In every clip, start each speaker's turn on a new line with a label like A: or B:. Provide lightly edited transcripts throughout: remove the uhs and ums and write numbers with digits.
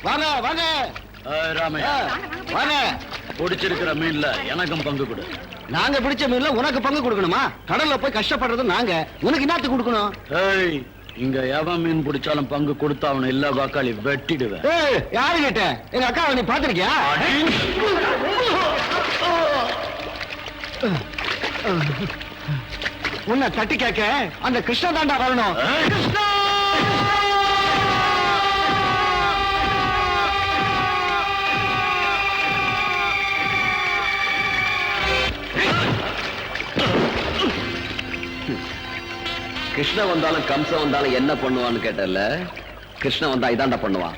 A: வாங்க வாங்க
B: ராமையா,
A: வாங்க.
B: பிடிச்சிருக்கிற மீன்ல எனக்கும் பங்கு கொடு.
A: நாங்க பிடிச்ச மீன்ல உனக்கு பங்கு கொடுக்கணுமா? கடல்ல போய் கஷ்டப்படுறது நாங்க, உனக்கு என்னத்துக்கு கொடுக்கணும்?
B: ஏய், இங்க எவன் மீன் பிடிச்சாலும் பங்கு கொடுத்தா அவனை எல்லா வாக்காளி வெட்டிடுவேன்.
A: யாரு கேட்ட? எங்க அக்காவை நீ பாத்திருக்கியா? உன்னை தட்டி கேட்க அந்த கிருஷ்ணா தாண்டா வரணும். கிருஷ்ணா!
C: கிருஷ்ண வந்தாலும் கம்சம் வந்தாலும் என்ன பண்ணுவான்னு கேட்டல, கிருஷ்ண வந்தா இதாண்டா பண்ணுவான்.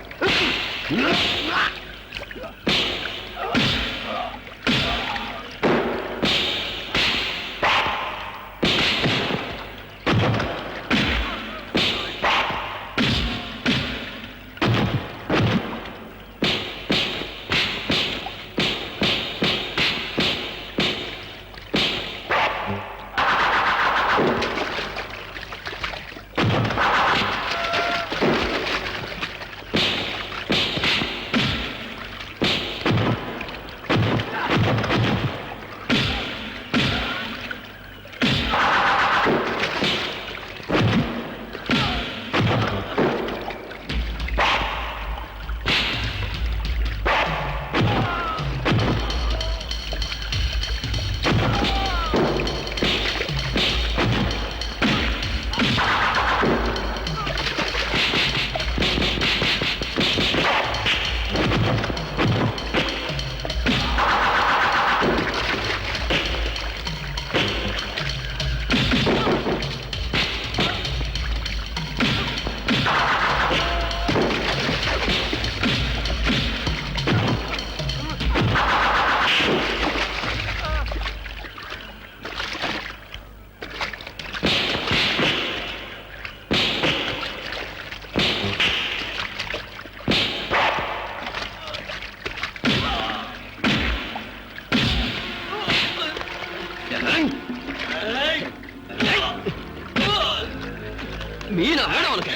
C: மீனா வேணும் உனக்கு.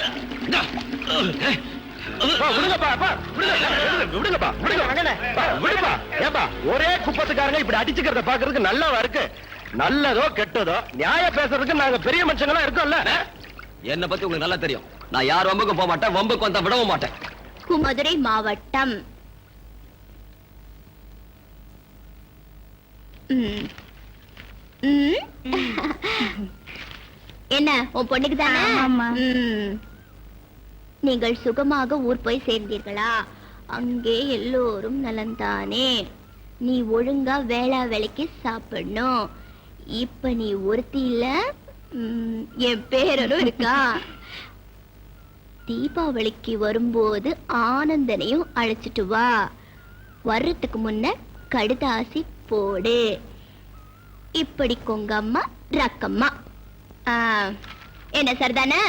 A: ஒரே குப்பத்துக்காரங்க இப்படி அடிச்சுக்கிறத பாக்குறதுக்கு நல்லாவா இருக்கு? நல்லதோ கெட்டதோ நியாய பேசுறதுக்கு நாங்க பெரிய மனுஷங்களா இருக்கோம்ல.
C: என்ன பத்தி உங்களுக்கு நல்லா தெரியும். நான் யார் வம்புக்கும் போக மாட்டேன், வம்புக்கு வந்தா விடவும் மாட்டேன்.
D: மதுரை மாவட்டம். என்ன உன் பொண்ணுக்கு தானே? நீங்கள் சுகமாக ஊர் போய் சேர்ந்தீர்களா? அங்கே எல்லோரும் நலந்தானே? நீ ஒழுங்கா வேளா வேலைக்கு சாப்பிடணும். இப்ப நீ ஒருத்தி இல்ல, என் பேரனும் இருக்கா. தீபாவளிக்கு வரும்போது ஆனந்தனையும் அழைச்சிட்டு வா. வர்றதுக்கு முன்ன கடுதாசி போடு. இப்படி கொங்கம்மா ரக்கம்மா. என்ன சரிதானே?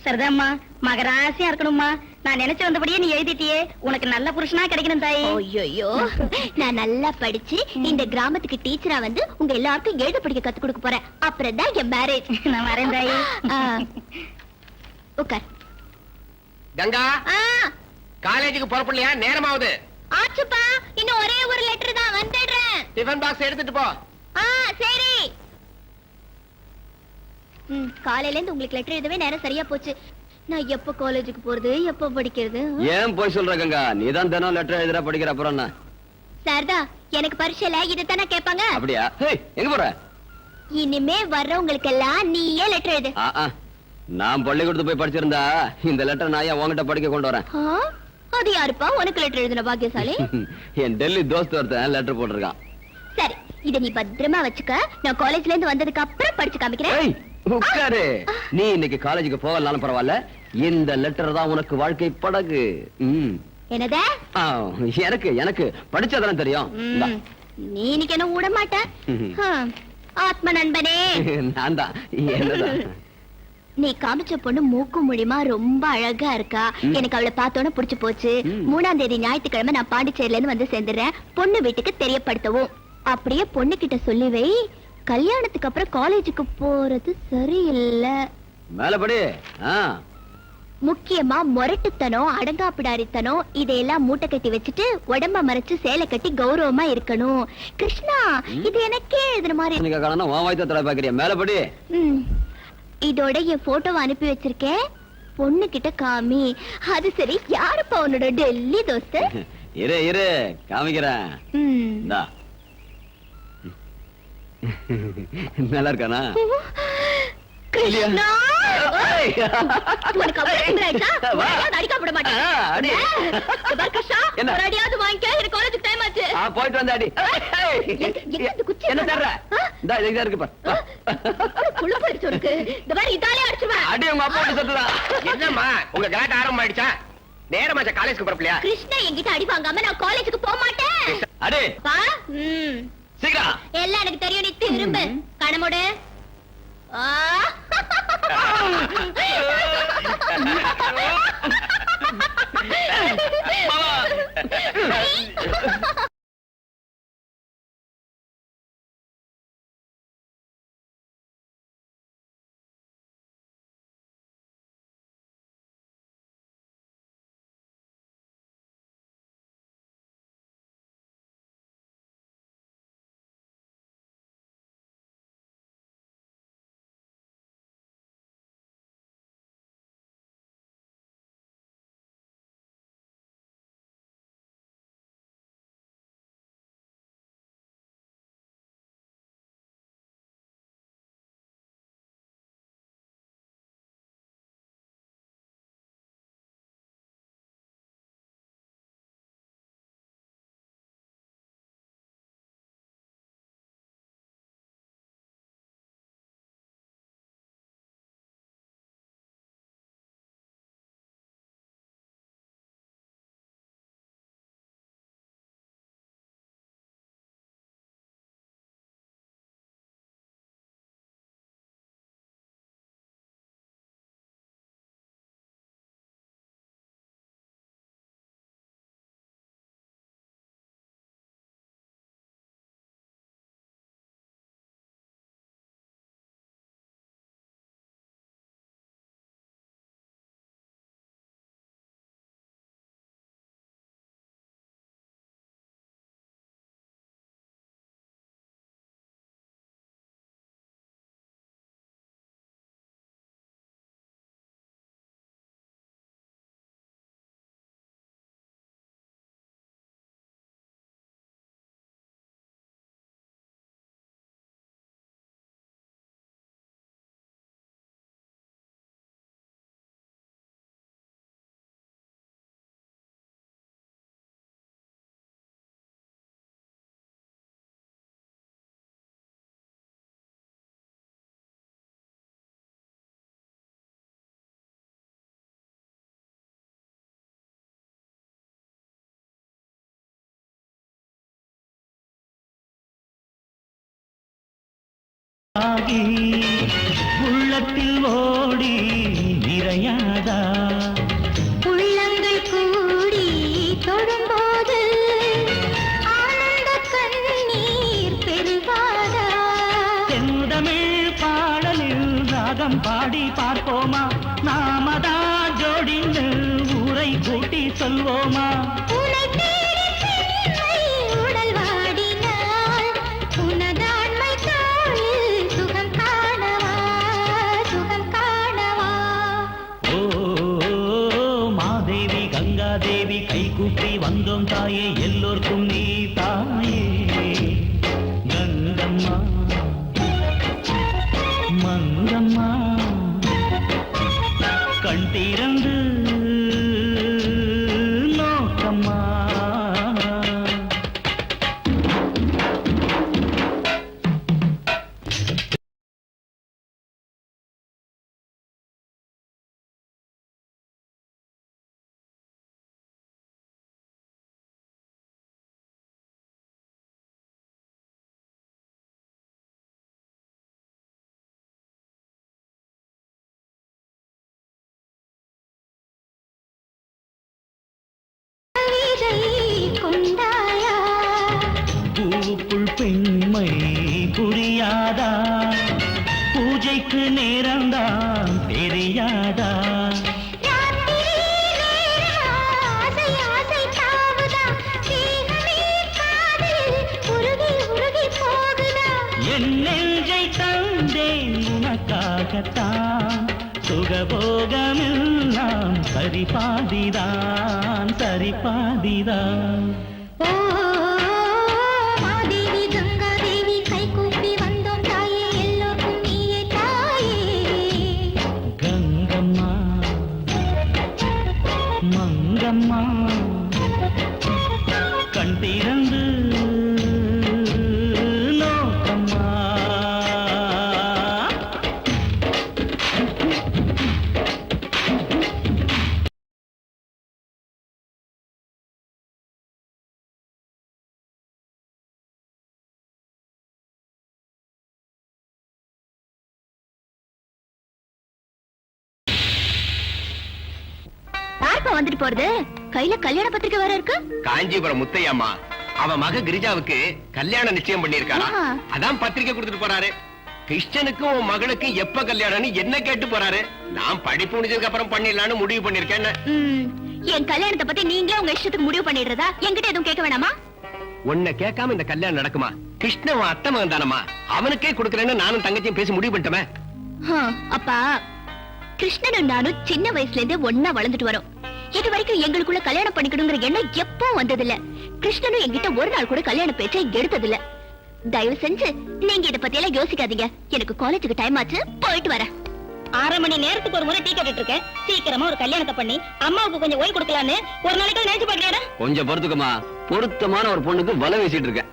E: சரிதாம்மா. மகராசியா இருக்கணும்மா. நான் நினைச்சு வந்தபடியே நீ எழுதிட்டியே. உனக்கு நல்ல புருஷனா கிடைக்கணும் தாயி.
D: ஐயோ, நான் நல்லா படிச்சு இந்த கிராமத்துக்கு டீச்சரா வந்து உங்க எல்லாருக்கும் எழுத படிக்க கத்து கொடுக்க போறேன். அப்புறம் தான் என் மேரேஜ்.
E: நான் வரேன் தாயி.
D: உட்கார்.
A: கங்கா, காலேஜுக்கு புறப்படலையா? நேரமாவது.
D: ஆச்சுப்பா, இன்னும் ஒரே ஒரு லெட்டர் தான், வந்துடுறேன்.
A: டிஃபன் பாக்ஸ் எடுத்துட்டு போ.
D: சரி. காலையில இருந்து உங்களுக்கு லெட்டர் எழுதவே நேரம் சரியா போச்சு. நான் எப்ப காலேஜுக்கு போறது, எப்ப படிக்கிறது?
C: ஏன் போய் சொல்ற கங்கா? நீதான் தினம் லெட்டர் எழுதுற, படிக்கிற. அப்புறம் என்ன?
D: சாரதா, எனக்கு பரீட்சையில இதைத்தானே கேட்பாங்க.
C: அப்படியா? எங்க போற?
D: இனிமே வர்றவங்களுக்கு எல்லாம் நீயே லெட்டர் எழுது.
C: நான் பள்ளிக்கூடத்து போய் படிச்சிருந்தா இந்த லெட்டர் நான் ஏன் உங்ககிட்ட படிக்க கொண்டு வரேன்.
D: ஆ, அது யாருப்பா உனக்கு லெட்டர் எழுதின பாக்கியசாலி?
C: என் டெல்லி தோஸ்து ஒருத்தன் லெட்டர் போட்டிருக்கான்.
D: சரி, இத நீ பத்திரமா வச்சுக்க. நான் காலேஜ்ல இருந்து வந்ததுக்கு அப்புறம் படிச்சு காமிக்கிறேன்.
C: ஏய், உட்காரு. நீ இன்னைக்கு காலேஜுக்கு போகலனாலும் பரவாயில்ல, இந்த லெட்டர் தான் உனக்கு வாழ்க்கை படகு.
D: என்னதே?
C: எனக்கு எனக்கு படிச்சதெல்லாம் தெரியும். இந்தா.
D: நீ இன்னைக்கு என்ன விட மாட்ட. ஆத்ம நண்பனே.
C: நான் தான். என்னதான்?
D: நீ காமிச்ச பொண்ணு மூக்கு மூலியமா ரொம்ப அழகா இருக்கா. எனக்கு அவளை பார்த்தோன்னு புடிச்சு போச்சு. 3ஆம் தேதி ஞாயிற்றுக்கிழமை நான் பாண்டிச்சேரியில இருந்து வந்து சேர்ந்துடுறேன். பொண்ணு வீட்டுக்கு தெரியப்படுத்தவும். அப்படியே பொண்ணு கிட்ட சொல்லி வை, கல்யாணத்துக்கு அப்புறம் காலேஜுக்கு போறது சரியில்லை.
C: மேலபடி.
D: முக்கியமா மொரட்டுத்தனம், அடங்காப்பிடாரித்தனம் இதையெல்லாம் மூட்டை கட்டி வச்சுட்டு உடம்ப மறைச்சு சேலை கட்டி கௌரவமா இருக்கணும். கிருஷ்ணா, இது எனக்கே எழுதுன மாதிரி.
C: நீங்க காரணம் உன் வாய்த்த தடவை பாக்குறிய. மேலபடி.
D: இதோட என் போட்டோவை அனுப்பி வச்சிருக்கேன். பொண்ணு கிட்ட காமி. அது சரி, யாருப்பா உன்னோட டெல்லி தோஸ்து?
C: இரு இரு காமிக்கிறேன். நல்லா இருக்கானா?
D: கிருஷ்ணா, உனக்கு அவ்வளவு திமிராயிடுச்சா? உன்னை அடிக்கப்பட மாட்டேன்.
C: என்ன?
D: ஒரு அடியாவது வாங்கிக்க, எனக்கு காலேஜுக்கு டைம் ஆச்சு.
C: போயிட்டு வந்தாடி. என்ன தர்ற? இந்தா இதா இருக்கு பாரு.
D: புள்ள போயிடுச்சு உனக்கு. இந்த மாதிரி இதாலே அடிச்சுவேன்.
C: அடி உங்க அப்பா வந்து சத்துடா.
A: என்னம்மா உங்க கலாட்ட ஆரம்பம் ஆயிடுச்சா? நேரமாச்சா காலேஜ்க்கு போறப்பலையா?
D: கிருஷ்ணா என்கிட்ட அடி வாங்காம நான் காலேஜுக்கு போக மாட்டேன்.
C: அடி
D: பா.
C: சீக்கிரம்.
D: எல்லாம் எனக்கு தெரியும். நீ திரும்ப கணமுடு.
F: உள்ளத்தில் ஓடி நிறையாதா
D: உள்ளங்கள் கூடி தொடும்போது ஆனந்த கண்ணீர் பெருகாதா?
F: செந்தமிழ் பாடலில் ராகம் பாடி பார்ப்போமா? நாமதான் ஜோடிந்து ஊரை கூட்டி சொல்வோமா?
D: உடல் வாடினால் உனதாண்மை தோளில் சுகம் காணவா, சுகம் காணவா?
F: ஓ மாதேவி கங்காதேவி கை கூப்பி வந்தோம் தாயே, எல்லோர்க்கும் நீ தாயே. கங்கம்மா மங்கம்மா
D: பூஜை கொண்டாயா
F: பூவுக்குள் பெண்மை புரியாதா பூஜைக்கு நேரம்தான் தெரியாதா என் நெஞ்சை தந்தேன் உனக்காகத்தான் சுகபோகமெல்லாம் சரிபாதிதான் சரிபாதிதான்
D: ஓ மாதேவி கங்காதேவி கை கூப்பி வந்தோம் தாயே எல்லோருக்கும் நீயே தாயே
F: கங்கம்மா மங்கம்மா கண் திறந்து நோக்கம்மா
D: யாருப்பா வந்துட்டு போறது கையில கல்யாண பத்திரிக்கை வேற இருக்கு
A: காஞ்சிபுரம் முத்தையம்மா அவன் மக கிரிஜாவுக்கு கல்யாணம் நிச்சயம் பண்ணிருக்காரா
D: ஆஹா.
A: அதான் பத்திரிக்கை கொடுத்துட்டு போறாரு கிருஷ்ணனுக்கும் உன் மகளுக்கு எப்ப கல்யாணம்னு என்ன கேட்டு போறாரு நான் படிப்பு முடிஞ்சதுக்கு அப்புறம் பண்ணிடலாம்னு முடிவு பண்ணிருக்கேன்
D: என் கல்யாணத்தை பத்தி நீங்களே உங்க இஷ்டத்துக்கு முடிவு பண்ணிடுறதா என்கிட்ட எதுவும் கேட்க வேணாமா
A: உன்னை கேட்காம இந்த கல்யாணம் நடக்குமா கிருஷ்ணன் உன் அத்தை மகன் தானம்மா அவனுக்கே கொடுக்கறேன்னு நானும் தங்கச்சியும் பேசி முடிவு பண்ணிட்டோமே
D: அப்பா கிருஷ்ணனும் நானும் சின்ன வயசுல இருந்தே ஒன்னா வளர்ந்துட்டு வரோம் இது வரைக்கும் எங்களுக்குள்ள கல்யாணம் பண்ணிக்கணுங்கிற எண்ணம் எப்போ வந்ததில்ல கிருஷ்ணனும் என்கிட்ட ஒரு நாள் கூட கல்யாண பேச்சை எடுத்ததில்ல தயவு செஞ்சு நீங்க இத பத்தி எல்லாம் யோசிக்காதீங்க எனக்கு காலேஜுக்கு டைம் ஆச்சு போயிட்டு வரேன்
E: 6 மணி நேரத்துக்கு ஒரு முறை டீ கேட்டுட்டு இருக்கேன் சீக்கிரமா ஒரு கல்யாணத்தை பண்ணி அம்மாவுக்கு கொஞ்சம் ஓய்வு கொடுக்கலான்னு ஒரு நாளைக்கு நினைச்சு பாக்கலையாடா
C: கொஞ்சம் பொறுத்துக்கமா பொருத்தமான ஒரு பொண்ணுக்கு வலை வீசிட்டு இருக்கேன்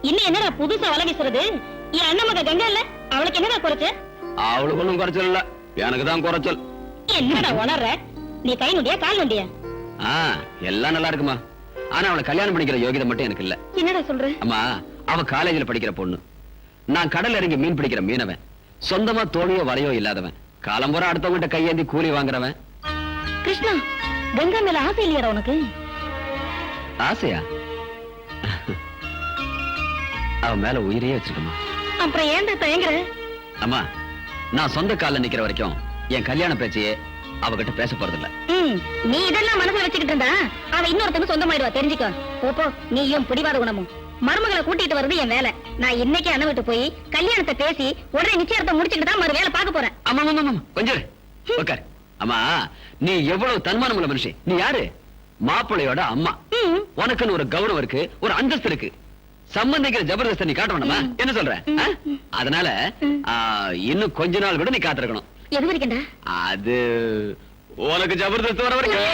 E: இன்னும் என்னடா புதுசா வலை வீசுறது என் அண்ணன் மக கங்கா இல்ல அவளுக்கு என்னடா குறைச்சு
C: அவளுக்கு ஒண்ணும் குறைச்சல் இல்ல எனக்கு தான் குறைச்சல்
E: என்னடா உணர்ற நீ கை நொண்டியா கால் நொண்டியா
C: எல்லாம் நல்லா இருக்குமா ஆனா அவளை கல்யாணம் பண்ணிக்கிற யோகிதை மட்டும் எனக்கு இல்ல
E: என்னடா சொல்ற
C: அம்மா அவ காலேஜ்ல படிக்கிற பொண்ணு நான் கடல் இறங்கி மீன் பிடிக்கிற மீனவன் சொந்தமா தோணியோ வலையோ இல்லாதவன் காலம்புற அடுத்தவங்கிட்ட கையேந்தி கூலி வாங்குறவன்
E: கிருஷ்ணா கங்கா மேல ஆசை இல்லையாடா உனக்கு
C: ஆசையா அவ மேல உயிரையே வச்சிருக்கமா
E: அப்புறம் ஏன்டா தயங்குற
C: அம்மா நான் சொந்த கால்ல நிக்கிற வரைக்கும் என் கல்யாண பேச்சையே அவகிட்ட பேச போறதில்ல
E: நீ இதெல்லாம் மனசுல வச்சுக்கிட்டு இருந்தா அவ இன்னொருத்தங்க சொந்தமாயிடுவா தெரிஞ்சுக்கோ போ நீயும் பிடிவாத குணமும் மருமகளை கூட்டிட்டு வர்றது என் வேலை நான் இன்னைக்கு அண்ணன் விட்டு போய் கல்யாணத்தை பேசி உடனே நிச்சயத்தை முடிச்சுட்டு தான் மறு வேலை பார்க்க போறேன்
C: ஆமா ஆமா ஆமா கொஞ்சம் உட்கார் அம்மா நீ எவ்வளவு தன்மானம் உள்ள மனுஷன் நீ யாரு மாப்பிள்ளையோட அம்மா உனக்குன்னு ஒரு கௌரவம் இருக்கு ஒரு அந்தஸ்து இருக்கு சம்பந்திக்கிற ஜபர்தஸ்த நீ காட்ட வேண்டாமா என்ன சொல்ற அதனால இன்னும் கொஞ்ச நாள் கூட நீ காத்திருக்கணும்
E: எது வரைக்கண்டா
C: அது உனக்கு ஜபர்தஸ்த் வர வரைக்கும்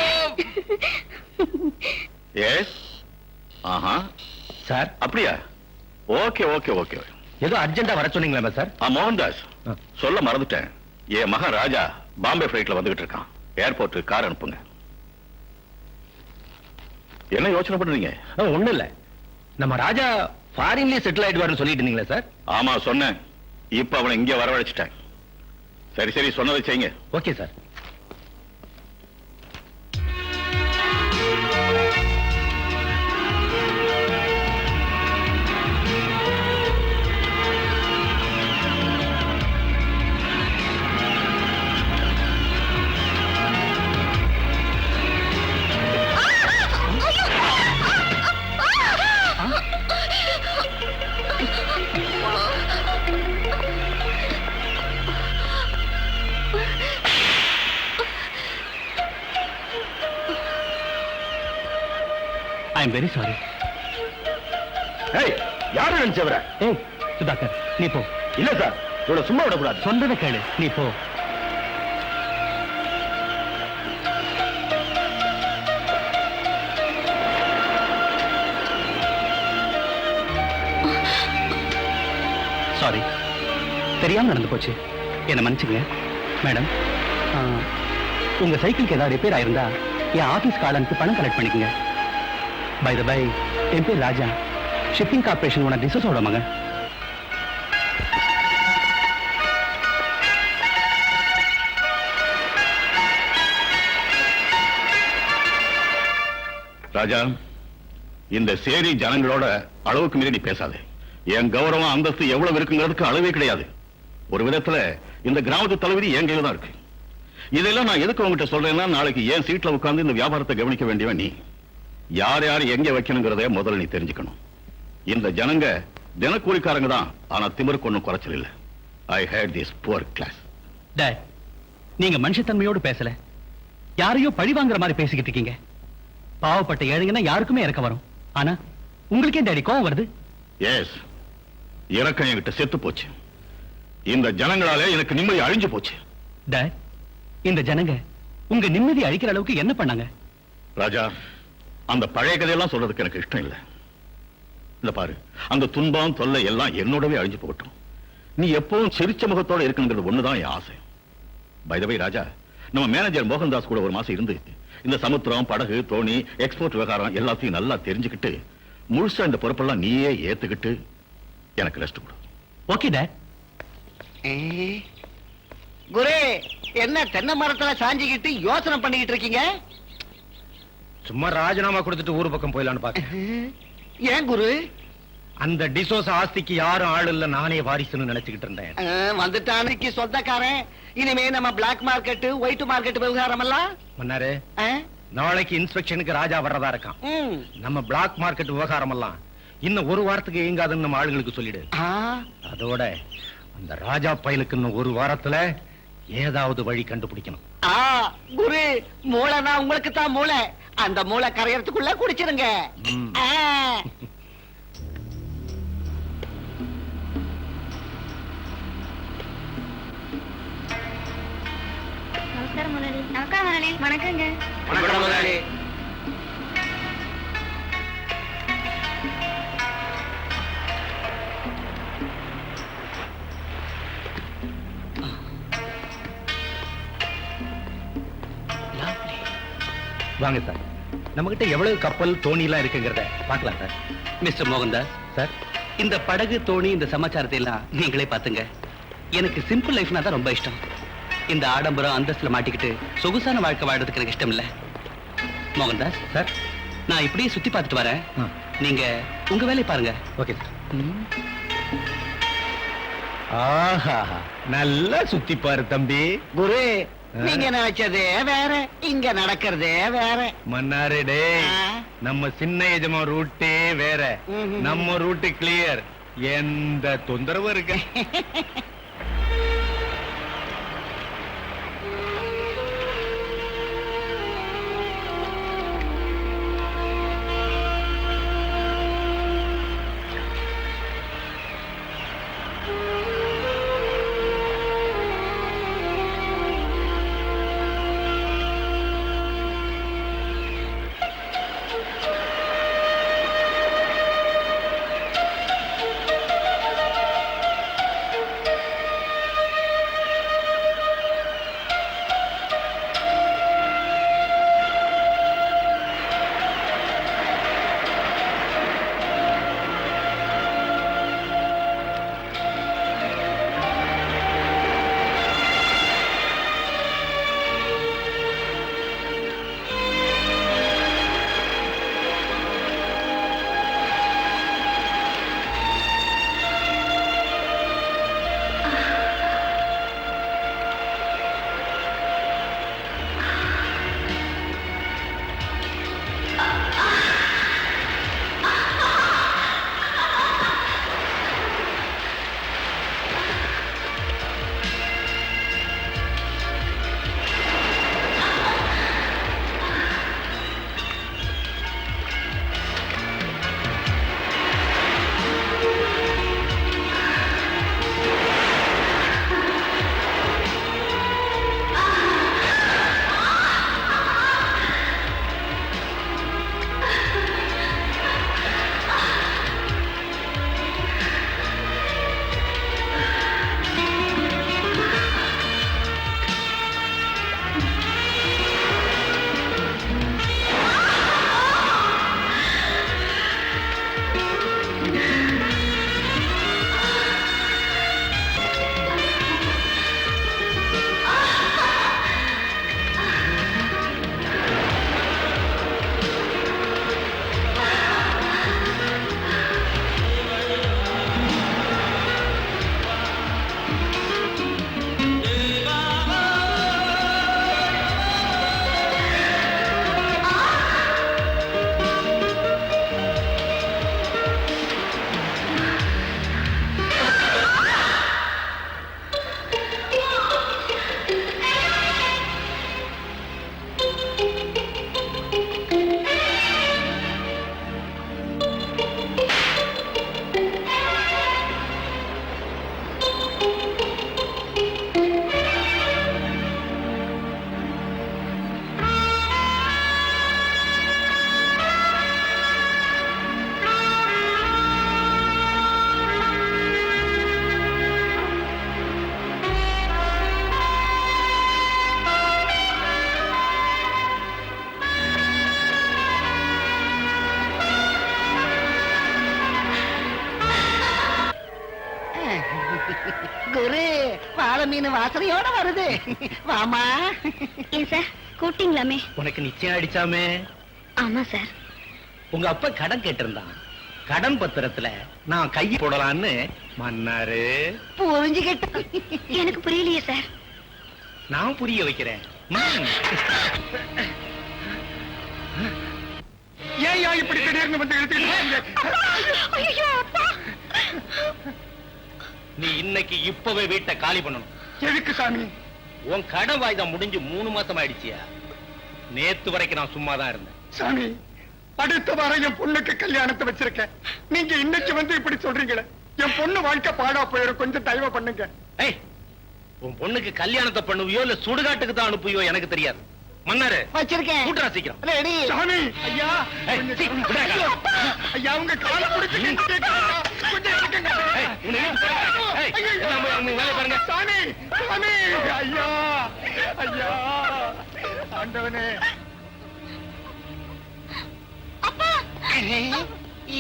G: எஸ் ஆஹா
A: சார்
G: அப்படியா ஓகே ஓகே ஓகே
A: ஏதோ அர்ஜென்ட்டா வர சொன்னீங்களா சார்
G: மோகன்தாஸ் சொல்ல மறந்துட்டேன் என் மகன் ராஜா பாம்பே பிளைட்ல வந்துகிட்டு இருக்கான் ஏர்போர்ட் கார் அனுப்புங்க என்ன யோசனை பண்றீங்க
A: ஒண்ணும் இல்ல நம்ம ராஜா ஃபாரின்லயே செட்டில் ஆயிடுவாருன்னு சொல்லிட்டு இருந்தீங்களா சார்
G: ஆமா சொன்னேன் இப்ப அவனை இங்க வரவழைச்சிட்டேன் சரி சரி சொன்னதை செய்யுங்க
A: okay sir
F: I am very sorry
A: ஏய் யாரு நினைச்சவர
F: ஏய் சுதாகர் நீ போ
A: இல்ல சார் இவ்வளவு சும்மா விடக்கூடாது
F: சொன்னதை கேளு நீ போ சாரி தெரியாம நடந்து போச்சு என்ன மன்னிச்சுங்க மேடம் உங்க சைக்கிளுக்கு ஏதாவது ரிப்பேர் ஆயிருந்தா என் ஆபீஸ் காலனுக்கு பணம் கலெக்ட் பண்ணிக்கங்க பை த பை என் பேர் ராஜா ஷிப்பிங் கார்பரேஷன் உன டிசஸோட மகன்
G: ராஜா, இந்த சேரி ஜனங்களோட அளவுக்கு மீறி நீ பேசாதே. என் கௌரவம் அந்தஸ்து எவ்வளவு இருக்குங்கிறதுக்கு அளவே கிடையாது. ஒரு விதத்துல இந்த கிராமத்து தலைவிதி என் கையில தான் இருக்கு. இதெல்லாம் நான் எதுக்கு உங்ககிட்ட சொல்றேன்னா, நாளைக்கு என் சீட்ல உட்கார்ந்து இந்த வியாபாரத்தை கவனிக்க வேண்டியவன் நீ. யார் யார் எங்க வைக்கணுங்கிறத முதல்ல நீ தெரிஞ்சுக்கணும். இந்த ஜனங்க தினக்கூலிக்காரங்க தான், ஆனா திமிருக்கு ஒண்ணும் குறைச்சல் இல்ல. I hate this poor class.
F: Dad, நீங்க மனுஷத்தன்மையோடு பேசல, யாரையோ பழி வாங்குற மாதிரி பேசிக்கிட்டு இருக்கீங்க. பாவப்பட்ட ஏழைங்கன்னா யாருக்குமே இறக்க வரும். ஆனா உங்களுக்கே டேடி கோவம் வருது.
G: எஸ், இறக்கம் என்கிட்ட செத்து போச்சு. இந்த ஜனங்களால எனக்கு நிம்மதி அழிஞ்சு போச்சு.
F: டேட், இந்த ஜனங்க உங்க நிம்மதி அழிக்கிற அளவுக்கு என்ன பண்ணாங்க?
G: ராஜா, அந்த பழைய கதையெல்லாம் சொல்றதுக்கு எனக்கு இஷ்டம் இல்ல. இந்த பாரு, அந்த துன்பம் தொல்லை எல்லாம் என்னோடவே அழிஞ்சு போகட்டும். நீ எப்பவும் சிரிச்ச முகத்தோட இருக்குங்கிறது ஒண்ணுதான் என் ஆசை. பை தி வே ராஜா, நம்ம மேனேஜர் மோகன்தாஸ் கூட ஒரு மாசம் இருந்து இந்த சமுத்திரம், படகு, தோணி, எக்ஸ்போர்ட் விவகாரம் எல்லாத்தையும் நல்லா தெரிஞ்சுக்கிட்டு முழுசா இந்த பொறுப்பெல்லாம் நீயே ஏத்துக்கிட்டு எனக்கு ரெஸ்ட் கொடு.
F: Okay date.
H: குரு, என்ன தென்னை மரத்துல சாஞ்சிக்கிட்டு யோசனை பண்ணிக்கிட்டு இருக்கீங்க?
A: சும்மா ராஜினாமா கொடுத்துட்டு ஊர் பக்கம் போயிடலான்னு பாக்க.
H: ஏன் குரு?
A: அந்த டிசோஸ் ஆஸ்திக்கு யாரும் ஆள் இல்ல, நானே வாரிசுன்னு நினைச்சுக்கிட்டு இருந்தேன்.
H: வந்துட்டானுக்கு சொந்தக்காரன். இனிமே நம்ம பிளாக் மார்க்கெட், ஒயிட் மார்க்கெட் விவகாரம் எல்லாம்
A: மன்னாரு, நாளைக்கு இன்ஸ்பெக்ஷனுக்கு ராஜா வர்றதா இருக்கான். நம்ம பிளாக் மார்க்கெட் விவகாரம் எல்லாம் இன்னும் ஒரு வாரத்துக்கு இயங்காதுன்னு நம்ம ஆளுங்களுக்கு சொல்லிடு. அதோட அந்த ராஜா பயலுக்கு இன்னும் ஒரு வாரத்துல ஏதாவது வழி கண்டுபிடிக்கணும்.
H: குரு, மூளைனா உங்களுக்கு தான் மூளை. அந்த மூளை கரையறதுக்குள்ள குடிச்சிருங்க.
E: நமஸ்காரம் முதலாளி. நமஸ்காரம் முதலாளி. வணக்கங்க.
A: வணக்கம் முதலாளி. வாங்க சார், நம்ம கிட்ட எவ்வளவு கப்பல், தோணி எல்லாம் இருக்குங்கிறத பார்க்கலாம் சார்.
F: மிஸ்டர் மோகன்தாஸ் சார், இந்த படகு, தோணி, இந்த சமாச்சாரத்தை எல்லாம் நீங்களே பாத்துங்க. எனக்கு சிம்பிள் லைஃப்னா தான் ரொம்ப இஷ்டம். இந்த ஆடம்பரம் அந்தஸ்துல மாட்டிக்கிட்டு சொகுசான வாழ்க்கை வாழ்றதுக்கு எனக்கு இஷ்டம் இல்ல. மோகன்தாஸ்
A: சார்,
F: நான் இப்படியே சுத்தி பார்த்துட்டு வரேன். நீங்க உங்க வேலையை பாருங்க.
A: Okay sir. ஆஹா, நல்லா சுத்தி பாரு தம்பி.
H: குரு, நீங்க நினைச்சதே வேற, இங்க நடக்கிறதே வேற.
A: மன்னாரு டே, நம்ம சின்ன எஜமா ரூட்டே வேற. நம்ம ரூட்டு கிளியர், எந்த தொந்தரவும் இருக்கு?
H: குரு வாழை மீன் வாசனையோட வருது வாமா.
E: ஏன் சார் கூப்பிட்டீங்களாமே?
A: உனக்கு நிச்சயம் அடிச்சாமே.
E: ஆமா சார்.
A: உங்க அப்பா கடன் கேட்டிருந்தான். கடன் பத்திரத்துல நான் கை போடலான்னு மன்னாரு.
H: புரிஞ்சுக்கிட்ட.
E: எனக்கு புரியலையே சார்.
A: நான் புரிய வைக்கிறேன்.
F: ஏன் இப்படி திடீர்னு வந்து
E: ஐயோ, அப்பா.
A: நீ இன்னைக்கு இப்பவே வீட்டை காலி பண்ணணும்.
F: எதுக்கு சாமி?
A: உன் கடன் வாய்தா முடிஞ்சு 3 மாசம் ஆயிடுச்சியா? நேத்து வரைக்கும் நான் சும்மா தான் இருந்தேன்.
F: சாமி, அடுத்த வாரம் என் பொண்ணுக்கு கல்யாணத்தை வச்சிருக்கேன். நீங்க இன்னைக்கு வந்து இப்படி சொல்றீங்களே, என் பொண்ணு வாழ்க்கை பாடா போயிடும். கொஞ்சம் தயவு பண்ணுங்க.
A: ஏய், உன் பொண்ணுக்கு கல்யாணத்தை பண்ணுவியோ இல்ல சுடுகாட்டுக்கு தான் அனுப்புவியோ எனக்கு தெரியாது. மன்னாரு
H: வச்சிருக்கேன்.
A: கூட்டா சீக்கிரம்.
H: ரெடி.
F: சாமி, ஐயா,
A: ஏய்,
F: கொஞ்சம்
A: சீ,
F: சொல்லுங்க.
A: விடாதீங்க.
F: ஐயா, உங்க காலை பிடிச்சு கேட்கிறேன். கொஞ்சம் இருக்குங்க.
A: ஏய், உன்னை இழுத்து போடாத. ஏய், எல்லாம் போய் அவங்க வேலையை பாருங்க.
F: சாமி, சாமி, ஐயா, ஐயா, ஆண்டவனே.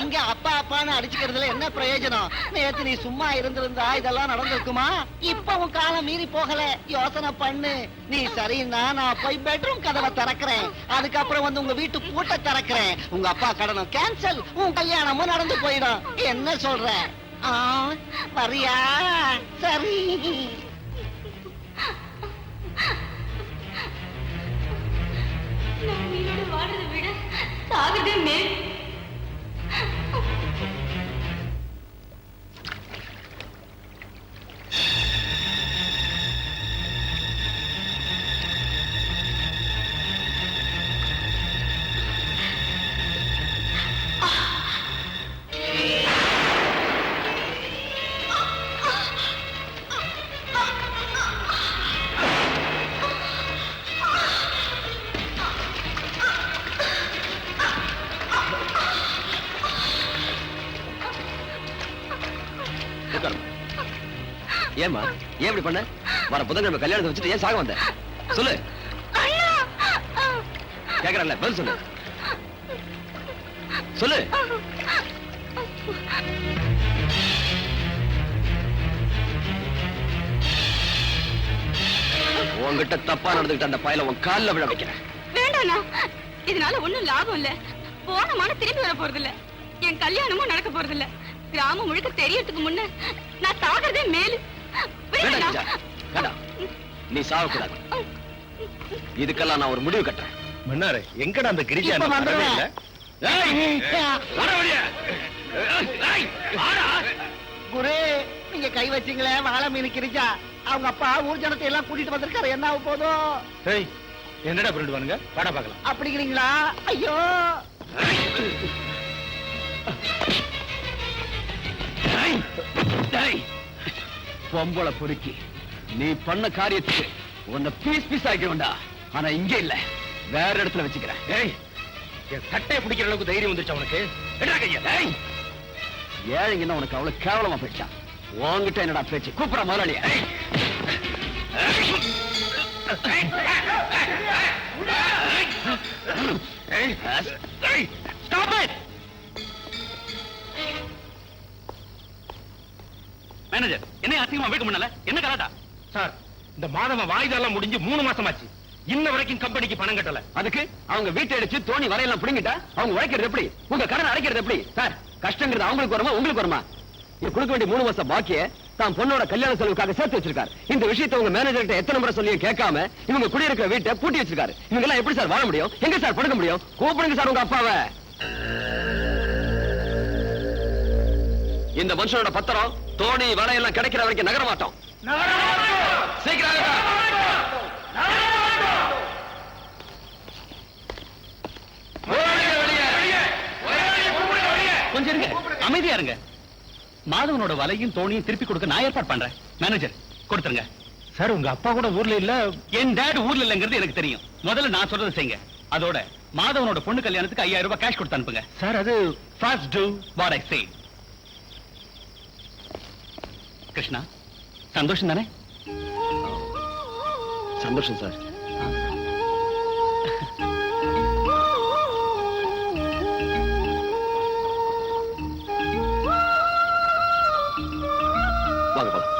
H: இங்க அப்பா அப்பான்னு அடிச்சுக்கிறதுல என்ன பிரயோஜனம்? நேத்து நீ சும்மா இருந்திருந்தா இதெல்லாம் நடந்திருக்குமா? இப்ப உன் காலம் மீறி போகல. யோசனை பண்ணு. நீ சரின்னா நான் போய் பெட்ரூம் கதவை திறக்கிறேன். அதுக்கப்புறம் வந்து உங்க வீட்டு பூட்டை திறக்கிறேன். உங்க அப்பா கடனும் கேன்சல், உன் கல்யாணமும் நடந்து போயிடும். என்ன சொல்ற? ஆ, வரியா? சரி.
D: நான் உயிரோட வாழ்றதை விட சாகுறதே மேல்.
C: ஏமா ஏன் இப்படி பண்ண? வர புதன்கிழமை கல்யாணத்தை வச்சுட்டு ஏன் சாக வந்த? சொல்லு. கேக்குறல்ல, பதில் சொல்லு. சொல்லு. உன்கிட்ட தப்பா நடந்துகிட்ட அந்த பயல உன் கால்ல விழ வைக்கிறேன்.
E: வேண்டாண்ணா, இதனால ஒண்ணும் லாபம் இல்ல. போன மானம் திரும்பி வர போறது இல்ல. என் கல்யாணமும் நடக்க போறது இல்ல. கிராமம் முழுக்க தெரியறதுக்கு முன்ன நான் சாகிறதே மேலு.
C: வேண்டாம் கிரிஜா, வேண்டாம். நீ சாகக்கூடாது. இதுக்கெல்லாம் நான் ஒரு முடிவு கட்டுறேன்.
A: மன்னாரு எங்கடா அந்த கிரிஜா?
H: இப்ப
A: வரவே இல்ல.
H: குரு, நீங்க கை வச்சீங்களே வாழை மீன் கிரிஜா, அவங்க அப்பா ஊர் ஜனத்தை எல்லாம் கூட்டிட்டு வந்திருக்காரு. என்ன ஆக போதும்?
A: ஏய், என்னடா பண்ணிட்டு வானுங்க? வாடா பார்க்கலாம்.
H: அப்படிங்கிறீங்களா? ஐயோ,
C: பொம்பளை பொறுக்கி நீ பண்ண காரியத்துக்கு உன்னை பீஸ் பீஸ் ஆக்கிடும்டா. ஆனா இங்க இல்ல, வேற இடத்துல வச்சுக்கிறேன்.
A: ஏய், என் சட்டையை பிடிக்கிற அளவுக்கு தைரியம் வந்துருச்சு அவனுக்கு. என்னடா கையா?
C: ஏய், ஏழைங்கன்னா உனக்கு அவ்வளவு கேவலமா போயிடுச்சா? உன்கிட்ட என்னடா பேச்சு? கூப்பிட முதலாளிய.
F: மேனேஜர், என்ன அசிங்கமா வைக்க முடியல? என்ன கலாட்டா?
A: சார், இந்த மாதம் வாய்தாலாம் முடிஞ்சு 3 மாசம் ஆச்சு. இன்ன வரைக்கும் கம்பெனிக்கு பணம் கட்டல.
C: அதுக்கு அவங்க வீட்டை அடிச்சு தோணி வரையெல்லாம் புடிங்கிட்டா அவங்க உழைக்கிறது எப்படி? உங்க கடன் அடைக்கிறது எப்படி? சார், கஷ்டங்கிறது அவங்களுக்கு வருமா உங்களுக்கு வருமா? இது கொடுக்க வேண்டிய 3 மாசம் பாக்கிய தான் பொண்ணோட கல்யாண செலவுக்காக சேர்த்து வச்சிருக்காரு. இந்த விஷயத்தை உங்க மேனேஜர்கிட்ட எத்தனை முறை சொல்லியும் கேட்காம இவங்க குடியிருக்கிற வீட்டை பூட்டி வச்சிருக்காரு. இவங்க எல்லாம் எப்படி சார் வாழ முடியும்? எங்க சார் படுக்க முடியும்? கூப்பிடுங்க சார் உங்க அப்பாவை. இந்த மனுஷனோட பத்திரம் தோணி வலையெல்லாம் கிடைக்கிற வரைக்கும் நகர மாட்டோம். சீக்கிரம்
F: கொஞ்சம் இருங்க, அமைதியா இருங்க. மாதவனோட வலையும் தோணியும் திருப்பி கொடுக்க நான் ஏற்பாடு பண்றேன். மேனேஜர், கொடுத்துருங்க.
A: சார், உங்க அப்பா கூட ஊர்ல இல்ல.
F: என் டேட் ஊர்ல இல்லங்கிறது எனக்கு தெரியும். முதல்ல நான் சொல்றதை செய்யுங்க. அதோட மாதவனோட பொண்ணு கல்யாணத்துக்கு 5000 ரூபாய் கேஷ் கொடுத்து அனுப்புங்க.
A: சார், அது
F: First do what I say. Krishna, சந்தோஷம் தானே?
C: சந்தோஷம் சார். வாங்க போலாம்.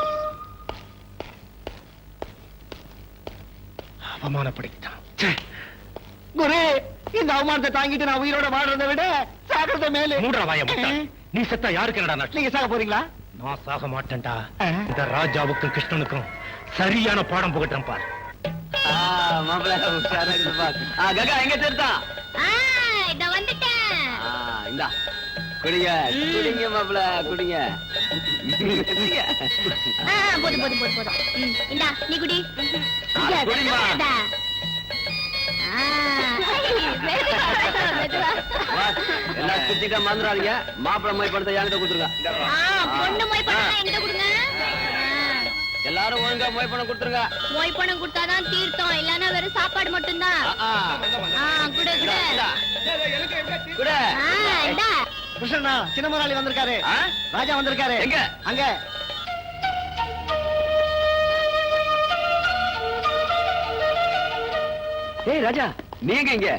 H: அவமானத்தை தாங்கிட்டு நான் உயிரோட வாழ்றதை விட சாகிறத மேலே.
A: மூடுற வாய முட்டாள். நீ செத்தா யாருக்கு என்னடா நஷ்டம்?
H: நீங்க சாக போறீங்களா?
A: நான் சாக மாட்டேன்டா. இந்த ராஜாவுக்கும் கிருஷ்ணனுக்கும் சரியான பாடம் புகட்டுறேன் பார்.
C: மாப்பிள்ள உஷாரா இருந்து பாரு. கங்கா எங்க சேர்த்தா
D: இத வந்துட்டேன்.
C: இந்தா குடிங்க குடிங்க மாப்பிள்ள குடிங்க.
D: போதும் போதும் போதும் போதும். இந்தா நீ குடி.
C: குடிமா. எல்லாம் குத்திட்டா மறந்துடாதீங்க. மாப்பிள்ள மொய் படத்தை என்கிட்ட கொடுத்துருங்க.
D: பொண்ணு மொய் பணம் என்கிட்ட கொடுங்க.
C: எல்லாரும் ஒழுங்கா மொய் பணம் கொடுத்துருங்க.
D: மொய் பணம் கொடுத்தாதான் தீர்த்தம், இல்லன்னா வெறும் சாப்பாடு மட்டும்தான். குடு குடு.
C: குட
D: இந்தா.
H: கிருஷ்ணா சின்ன முதலாளி வந்திருக்காரு. ராஜா வந்திருக்காரு.
C: எங்க?
H: அங்க.
C: ஏய் ராஜா நீங்க இங்க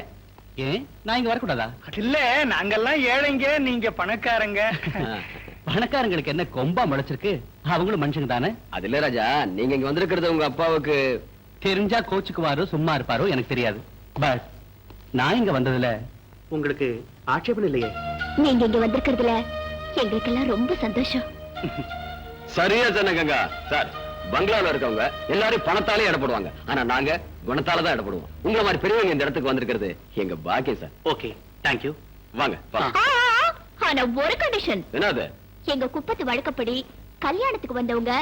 F: ஏன் நான் இங்க வரக்கூடாதா?
B: இல்ல நாங்கெல்லாம் ஏழைங்க, நீங்க பணக்காரங்க.
F: பணக்காரங்களுக்கு என்ன கொம்பா முளைச்சிருக்கு? அவங்களும் மனுஷங்க தானே.
C: அது இல்ல ராஜா, நீங்க இங்க வந்திருக்கிறது உங்க அப்பாவுக்கு
F: தெரிஞ்சா கோச்சுக்குவாரோ சும்மா இருப்பாரோ எனக்கு தெரியாது. பட் நான் இங்க வந்ததுல உங்களுக்கு ஆட்சேபம் இல்லையே.
D: நீங்க இங்க வந்திருக்கிறதுல எங்களுக்கெல்லாம் ரொம்ப சந்தோஷம்.
C: சரியா சொன்ன கங்கா. சார் பங்களால இருக்கவங்க எல்லாரும் பணத்தாலே இடப்படுவாங்க, ஆனா நாங்க குணத்தால தான் இடப்படுவோம். உங்களை மாதிரி பெரியவங்க இந்த இடத்துக்கு வந்திருக்கிறது எங்க பாக்கியம் சார்.
F: Okay thank you.
C: வாங்க
D: ஆனா ஒரு கண்டிஷன்.
C: என்னது?
D: எங்க குப்பத்து வழக்கப்படி கல்யாணத்துக்கு வந்தவங்க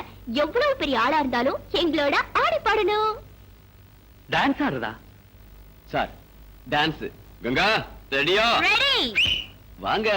D: எவ்வளவு பெரிய ஆளா இருந்தாலும் எங்களோட ஆடி பாடணும்.
F: டான்ஸ் ஆடுறதா?
C: Sir dance. கங்கா ரெடியா?
D: ரெடி.
C: வாங்க.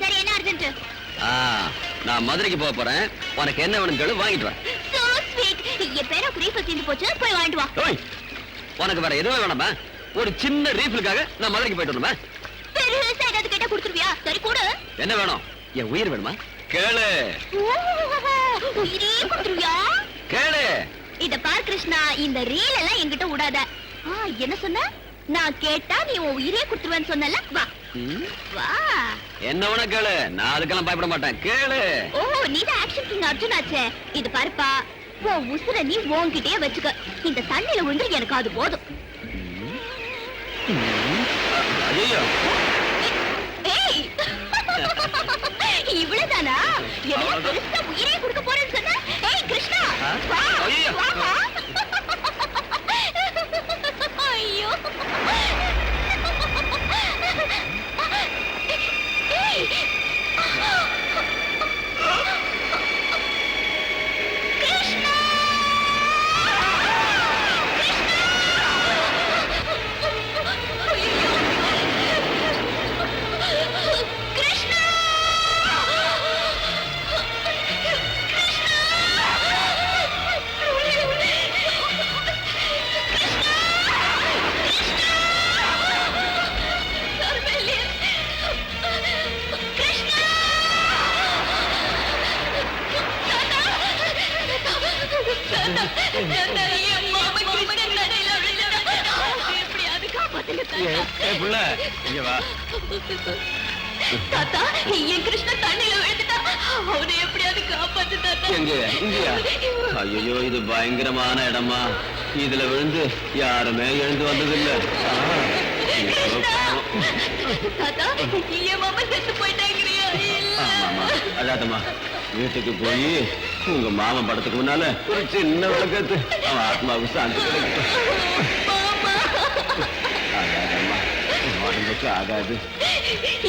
D: சரி, என்ன அர்ஜென்ட்?
C: நான் மதுரைக்கு போக போறேன். உனக்கு என்ன வேணும் கேளு, வாங்கிட்டு வரேன்.
D: So sweet. என் பேரை ரீஃபில் தீர்ந்து போச்சு, போய் வாங்கிட்டு வா.
C: ஓய், உனக்கு வேற எதுவும் வேணாமா? ஒரு சின்ன ரீஃபிலுக்காக நான் மதுரைக்கு போயிட்டு வரணுமா?
D: பெருசா ஏதாவது கேட்டா கொடுத்துருவியா? சரி கொடு.
C: என்ன வேணும்? என் உயிர் வேணுமா? கேளு
D: உயிரே கொடுத்துருவியா?
C: கேளு.
D: இத பார் கிருஷ்ணா, இந்த ரீல் எல்லாம் என்கிட்ட விடாத. என்ன சொன்ன? நான் கேட்டா நீ உன் உயிரே கொடுத்துருவேன்னு சொன்னல. வா வா.
C: என்ன வேணா கேளு, நான் அதுக்கெல்லாம் பயப்பட மாட்டேன். கேளு.
D: ஓ, நீ தான் ஆக்ஷன் கிங் அர்ஜுன் ஆச்சே. இது பாருப்பா, உன் உசுர நீ உன்கிட்டயே வச்சுக்க. இந்த தண்ணியில விழுந்து எனக்கு அது போதும்.
C: ஐயோ,
D: ஏய், இவ்வளவுதானா? என்ன பெருசா உயிரே கொடுக்க போறேன்னு சொன்ன? ஏய் கிருஷ்ணா, வா
C: ஐயோ.
D: வா. ஐயோ. ஏய். கிருஷ்ணா! கிருஷ்ணா! தாத்தா, என் கிருஷ்ணா தண்ணியில விழுந்துட்டா. அவனை எப்படியாவது காப்பாத்து தாத்தா.
C: எங்க இங்கயா? ஐயோ, இது பயங்கரமான இடமா. இதுல விழுந்து யாருமே எழுந்து வந்ததில்லை.
D: தாத்தா, என் மாமா செத்து போயிட்டாங்கறியா?
C: ஆமாமா, அதாதம்மா, வீட்டுக்கு போய் உங்க மாமன் படத்துக்கு முன்னால ஒரு சின்ன விளக்கத்து அவன் ஆத்மாவுக்கு சாந்தி கிடைக்கும். ஆகாதம்மா, உடம்புக்கு ஆகாது.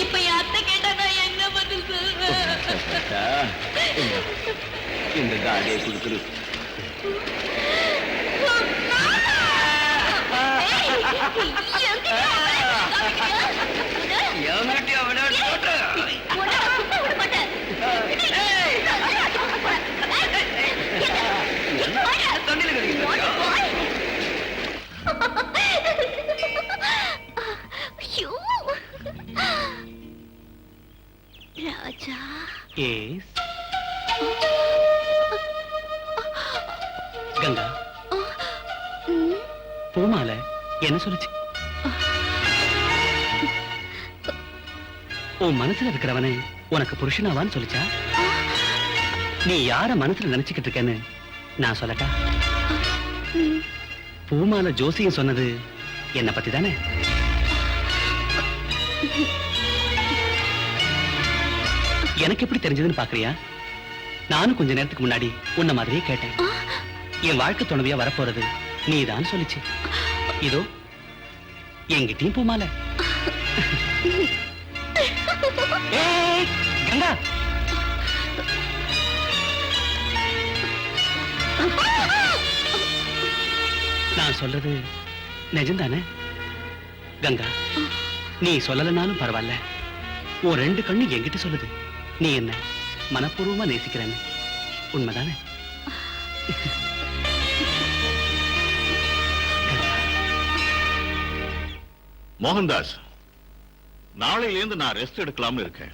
D: இப்ப என் அத்தை கேட்டா நான் என்ன பதில் சொல்றேன்?
C: இந்த தாடியை கொடுத்துரு.
D: ராஜா,
F: எஸ் கங்கா, பூமாலை என்ன சொல்லுச்சு? உன் மனசுல இருக்கிறவனே உனக்கு புருஷனாவான்னு சொல்லிச்சா? நீ யார மனசுல நினைச்சுக்கிட்டு இருக்கேன்னு நான் சொல்லட்டா? பூமாலை ஜோசியம் சொன்னது என்ன பத்தி தானே? எனக்கு எப்படி தெரிஞ்சதுன்னு பாக்குறியா? நானும் கொஞ்ச நேரத்துக்கு முன்னாடி உன்ன மாதிரியே கேட்டேன். என் வாழ்க்கை துணைவியா வரப்போறது நீதான் சொல்லிச்சு. இதோ எங்கிட்டயும் பூமாலை. ஏய், கங்கா, நான் சொல்றது நிஜம்தானே? கங்கா, நீ சொல்லலனாலும் பரவாயில்ல, உன் ரெண்டு கண்ணு என்கிட்ட சொல்லுது நீ என்ன மனப்பூர்வமா நேசிக்கிறேன்னு. உண்மைதானே?
G: மோகன்தாஸ், நாளையிலேருந்து நான் ரெஸ்ட் எடுக்கலாம்னு இருக்கேன்.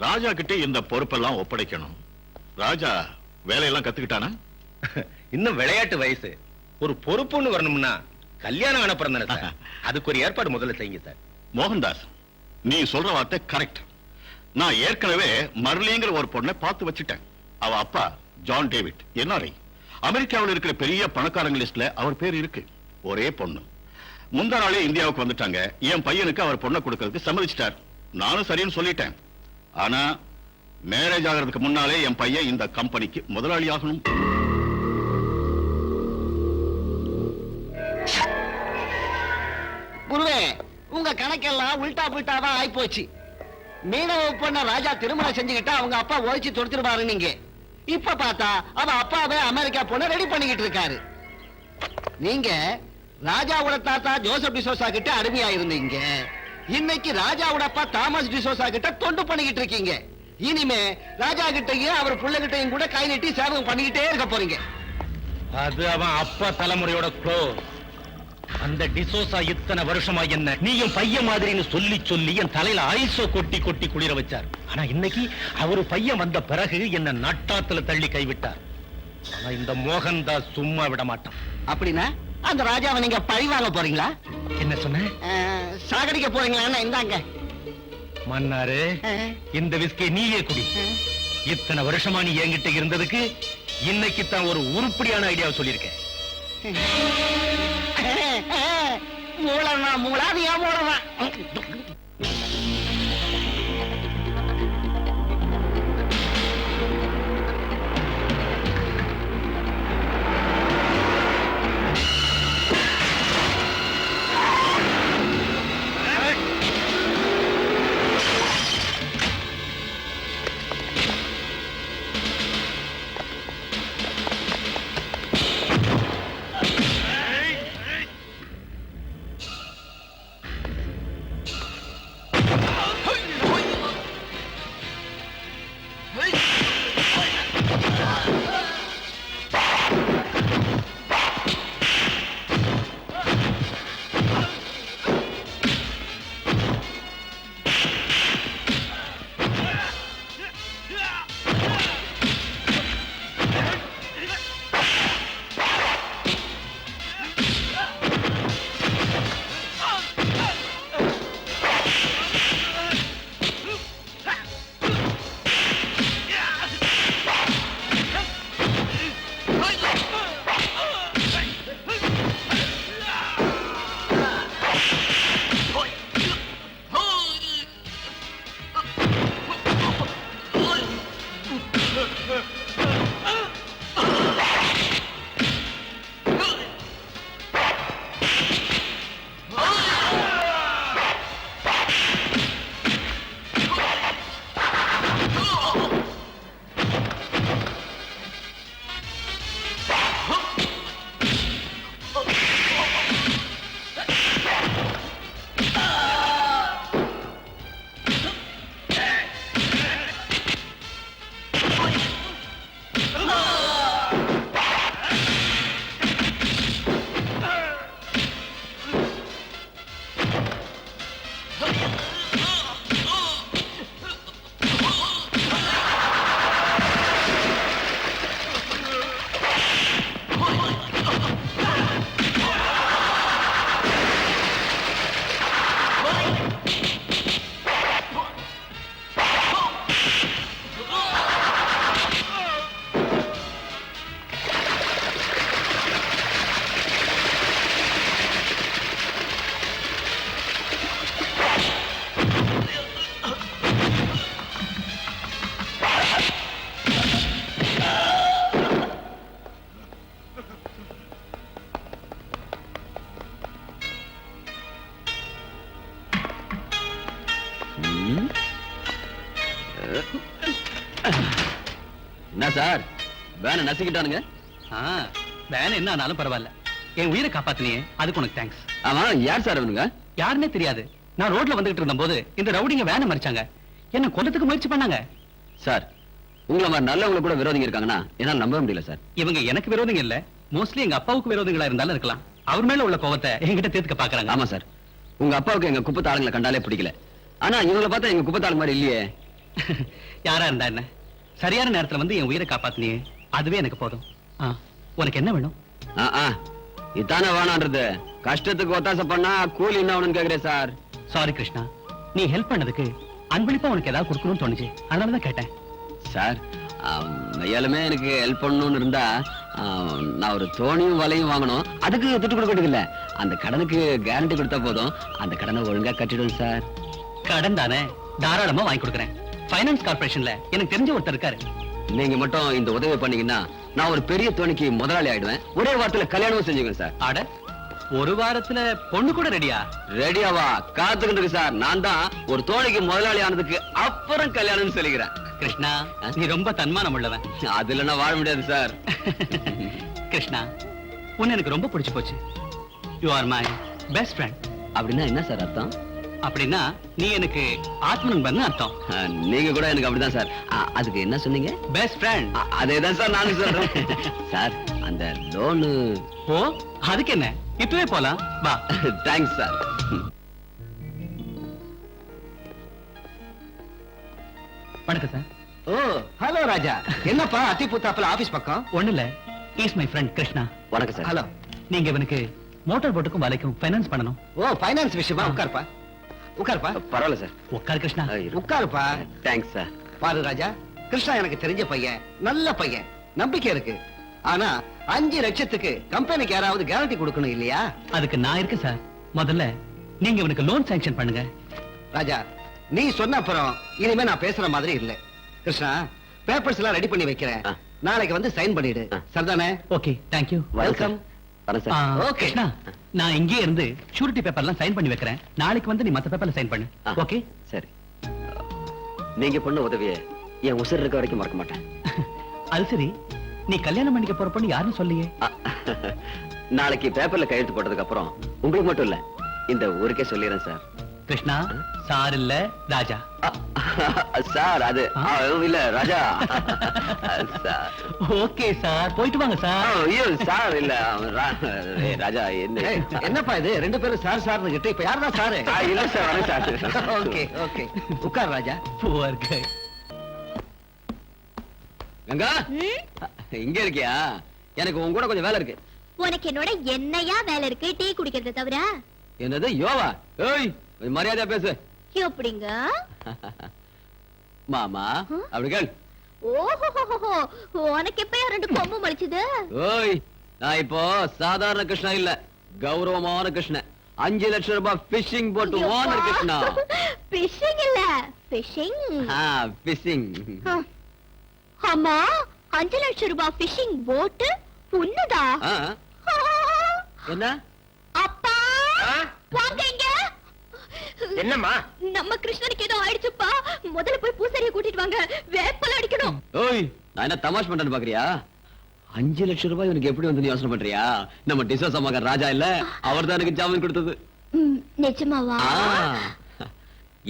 G: ராஜா கிட்ட இந்த பொறுப்பெல்லாம் ஒப்படைக்கணும். ராஜா வேலையெல்லாம் கத்துக்கிட்டானா?
A: இன்னும் விளையாட்டு வயசு. ஒரு பொறுப்புன்னு வரணும்னா கல்யாணம் ஆன பிறந்தானே சார். அதுக்கு ஒரு ஏற்பாடு முதல்ல செய்யுங்க சார்.
G: மோகன்தாஸ், நீ சொல்ற வார்த்தை கரெக்ட். நான் ஏற்கனவே மர்லிங்கிற ஒரு பொண்ணை பார்த்து வச்சுட்டேன். அவ அப்பா ஜான் டேவிட் என்ஆர்ஐ. அமெரிக்காவில் இருக்கிற பெரிய பணக்காரங்க லிஸ்ட்ல அவர் பேர் இருக்கு. ஒரே பொண்ணு. முந்தா நாளே இந்தியாவுக்கு வந்துட்டாங்க. என் பையனுக்கு அவர் பொண்ணை கொடுக்கறதுக்கு சம்மதிச்சிட்டார். நானும் சரின்னு சொல்லிட்டேன். ஆனா மேரேஜ் ஆகிறதுக்கு முன்னாலே என் பையன் இந்த கம்பெனிக்கு முதலாளி ஆகணும்.
H: குருவே, உங்க கணக்கெல்லாம் உல்டா புல்டாவா ஆயிப்போச்சு. மீனவ பொண்ண ராஜா திருமணம் செஞ்சுக்கிட்டா அவங்க அப்பா ஒழிச்சு தொடுத்துருவாரு. நீங்க இப்ப பார்த்தா அவ அப்பாவே அமெரிக்கா பொண்ண ரெடி பண்ணிக்கிட்டு இருக்காரு. நீங்க ராஜாவோட தாத்தா ஜோசப் டிசோசா கிட்ட அடிமையா இருந்தீங்க. இன்னைக்கு ராஜாவோட அப்பா தாமஸ் டிசோசா கிட்ட தொண்டு பண்ணிக்கிட்டு இருக்கீங்க. இனிமே ராஜா கிட்டயும் அவர் புள்ள கிட்டயும் கூட கை நீட்டி சேவகம் பண்ணிக்கிட்டே இருக்க போறீங்க.
A: அது அவன் அப்பா தலைமுறையோட க்ளோஸ். அந்த டிசோசா இத்தனை வருஷமா என்ன நீயும் பையன் மாதிரின்னு சொல்லி சொல்லி என் தலையில ஐசோ கொட்டி கொட்டி குளிர வச்சார். ஆனா இன்னைக்கு அவரு பையன் வந்த பிறகு என்ன நட்டாத்துல தள்ளி கைவிட்டார். ஆனா இந்த மோகன்தாஸ் சும்மா விட மாட்டான்.
H: அப்படின்னா அந்த ராஜாவை நீங்க பழி வாங்க போறீங்களா?
A: என்ன சொன்ன?
H: சாகடிக்க போறீங்களா? இந்தாங்க
A: மன்னாரு, இந்த விஸ்கி நீயே குடி. இத்தனை வருஷமா நீ என்கிட்ட இருந்ததுக்கு இன்னைக்கு தான் ஒரு உருப்படியான ஐடியாவை சொல்லியிருக்கேன்.
H: மூலமா மூலாதியா மூலமா
C: என்ன சார் வேனை நசுக்கிட்டானுங்க?
F: வேன் என்ன ஆனாலும் பரவாயில்ல, என் உயிரை காப்பாத்தினியே அதுக்கு உனக்கு தேங்க்ஸ்.
C: ஆமா, யார் சார் அவனுங்க?
F: யாருன்னே தெரியாது. நான் ரோட்ல வந்துகிட்டு இருந்த போது இந்த ரவுடிங்க வேனை மறிச்சாங்க, என்ன கொல்லத்துக்கு முயற்சி பண்ணாங்க.
C: சார், உங்களை மாதிரி நல்லவங்க கூட விரோதிங்க இருக்காங்கன்னா என்னால நம்ப முடியல சார்.
F: இவங்க எனக்கு விரோதிங்க இல்ல, மோஸ்ட்லி எங்க அப்பாவுக்கு விரோதிகளா இருந்தாலும் இருக்கலாம். அவர் மேல உள்ள கோவத்தை என்கிட்ட தீர்த்துக்க பாக்குறாங்க.
C: ஆமா சார், உங்க அப்பாவுக்கு எங்க குப்பத்து ஆளுங்களை கண்டாலே பிடிக்கல. ஆனா இவங்களை பார்த்தா எங்க குப்பத்து ஆளு மாதிரி இல்லையே.
F: யாரா இருந்தா என்ன, சரியான நேரத்துல வந்து என் உயிரை காப்பாத்தினியே அதுவே எனக்கு போதும். உனக்கு என்ன வேணும்?
C: இதானே வேணான்றது. கஷ்டத்துக்கு ஒத்தாசை பண்ணா கூலி என்ன வேணும்னு கேக்குறேன் சார்.
F: சாரி கிருஷ்ணா, நீ ஹெல்ப் பண்ணதுக்கு அன்பளிப்பா உனக்கு ஏதாவது கொடுக்கணும்னு தோணுச்சு, அதனாலதான் கேட்டேன்.
C: சார், மையாலுமே எனக்கு ஹெல்ப் பண்ணணும்னு இருந்தா நான் ஒரு தோணியும் வலையும் வாங்கணும். அதுக்கு துட்டு கொடுக்க இல்ல, அந்த கடனுக்கு கேரண்டி கொடுத்தா போதும். அந்த கடனை ஒழுங்கா கட்டிடுவேன் சார்.
F: கடன் தானே, தாராளமா வாங்கி கொடுக்குறேன். ஃபைனான்ஸ் கார்பரேஷன்ல எனக்கு தெரிஞ்ச ஒருத்தர் இருக்காரு.
C: நீங்க மட்டும் இந்த உதவி பண்ணீங்கன்னா நான் ஒரு பெரிய தோணிக்கு முதலாளி ஆயிடுவேன். ஒரே வாரத்துல கல்யாணமும் செஞ்சுக்கேன் சார்.
F: ஆட, ஒரு வாரத்துல பொண்ணு கூட ரெடியா?
C: ரெடியாவா? காத்துக்கிட்டு இருக்கு சார். நான் தான் ஒரு தோணிக்கு முதலாளி ஆனதுக்கு அப்புறம் கல்யாணம்னு சொல்லிக்கிறேன்.
F: கிருஷ்ணா, நீ ரொம்ப தன்மானம் உள்ளவன்.
C: அதுல நான் வாழ முடியாது சார்.
F: கிருஷ்ணா, உன்னை எனக்கு ரொம்ப பிடிச்சு போச்சு. You are my best friend.
C: அப்படின்னா என்ன சார் அர்த்தம்?
F: அப்படின்னா நீ எனக்கு ஆத்ம நண்பன் அர்த்தம்.
C: நீங்க கூட எனக்கு அப்படிதான் சார். அதுக்கு என்ன சொன்னீங்க?
F: Best friend.
C: அதேதான் சார் நானும் சொல்றேன். சார் அந்த லோனு.
F: ஓ அதுக்கு என்ன, இப்பவே போலாம் வா.
C: Thanks sir.
F: வணக்கம் சார்.
H: ஓ ஹலோ ராஜா, என்னப்பா அத்தி புத்தாப்புல ஆபீஸ் பக்கம்?
F: ஒண்ணு இல்ல, இஸ் மை ஃப்ரெண்ட் கிருஷ்ணா.
C: வணக்கம் சார்.
H: ஹலோ.
F: நீங்க இவனுக்கு மோட்டார் போட்டுக்கும் வலைக்கும் ஃபைனான்ஸ் பண்ணணும்.
H: ஓ ஃபைனான்ஸ் விஷயமா? உட்காருப்பா உட்காருப்பா.
C: பரவாயில்ல சார்.
F: உட்கார் கிருஷ்ணா.
H: உட்காருப்பா.
C: Thanks sir.
H: பாரு ராஜா, கிருஷ்ணா எனக்கு தெரிஞ்ச பையன், நல்ல பையன், நம்பிக்கை இருக்கு. ஆனா 5 லட்சத்துக்கு கம்பெனிக்கு யாராவது கேரண்டி கொடுக்கணும் இல்லையா?
F: அதுக்கு நான் இருக்கேன் சார். முதல்ல நீங்க இவனுக்கு லோன் சாங்ஷன் பண்ணுங்க.
H: ராஜா, நீ சொன்ன அப்புறம் இனிமே நான் பேசுற மாதிரி இல்ல. கிருஷ்ணா, பேப்பர்ஸ் எல்லாம் ரெடி பண்ணி வைக்கிறேன். நாளைக்கு வந்து சைன் பண்ணிடு. சரிதானே?
F: Okay, thank you.
H: வெல்கம்.
C: வரேன் சார்.
H: ஓகே.
F: கிருஷ்ணா, நான் இங்கே இருந்து ஷூரிட்டி பேப்பர்லாம் சைன் பண்ணி வைக்கிறேன். நாளைக்கு வந்து நீ மத்த பேப்பர்ல சைன் பண்ணு. ஓகே?
C: சரி. நீங்க பண்ண உதவியை என் உசுர் இருக்க வரைக்கும் மறக்க மாட்டேன்.
F: அது சரி, நீ கல்யாணம் பண்ணிக்க போற பொண்ணு யாருன்னு சொல்லியே.
C: நாளைக்கு பேப்பர்ல கையெழுத்து போட்டதுக்கு அப்புறம் உங்களுக்கு மட்டும் இல்ல, இந்த ஊருக்கே சொல்லிடுறேன் சார்.
F: கிருஷ்ணா, சார் இல்ல ராஜா.
C: சார் அது இல்ல ராஜா.
F: ஓகே சார், போயிட்டு வாங்க சார்.
C: ஐயோ சார் இல்ல ராஜா.
H: ஏய், என்னப்பா இது ரெண்டு பேரும் சார் சார்னு கிட்ட இப்ப யாரா சாரு?
C: இல்ல சார், வரேன் சார்.
H: ஓகே ஓகே, உட்கார் ராஜா.
F: Poor guy.
C: கங்கா, இங்க இருக்கியா? எனக்கு உன் கூட கொஞ்சம் வேலை இருக்கு.
D: உனக்கு என்னோட என்னையா வேலை இருக்கு? டீ குடிக்கிறத தவிர.
C: என்னது யோவா? ஏய், கொஞ்சம் மரியாதையா பேசு.
D: எப்படிங்க?
C: மாமா அப்படி கேள்.
D: ஓஹோ, உனக்கு எப்ப 2 கொம்பு மலிச்சது?
C: ஓய், நான் இப்போ சாதாரண கிருஷ்ணா இல்ல, கௌரவமான கிருஷ்ணன். 5 லட்சம் ரூபாய் பிஷிங் போட்டு ஓனர் கிருஷ்ணா.
D: பிஷிங் இல்ல, பிஷிங்.
C: பிஷிங்.
D: அம்மா, 5 லட்சம் ரூபாய் பிஷிங் போட்டு உன்னதா?
C: என்ன
D: அப்பா, வாங்க இங்க.
A: என்னம்மா?
D: நம்ம கிருஷ்ணனுக்கு ஏதோ ஆயிடுச்சுப்பா. முதல்ல போய் பூசாரியை கூட்டிட்டு வாங்க, வேப்பல அடிக்கணும்.
C: ஓய், நான் என்ன தமாஷ் பண்றேன்னு பாக்குறியா? 5 லட்சம் ரூபாய் உனக்கு எப்படி வந்து யோசனை பண்றியா? நம்ம டிசோஸ் மகன் ராஜா இல்ல, அவர் தான் எனக்கு ஜாமீன் கொடுத்தது.
D: நிஜமாவா?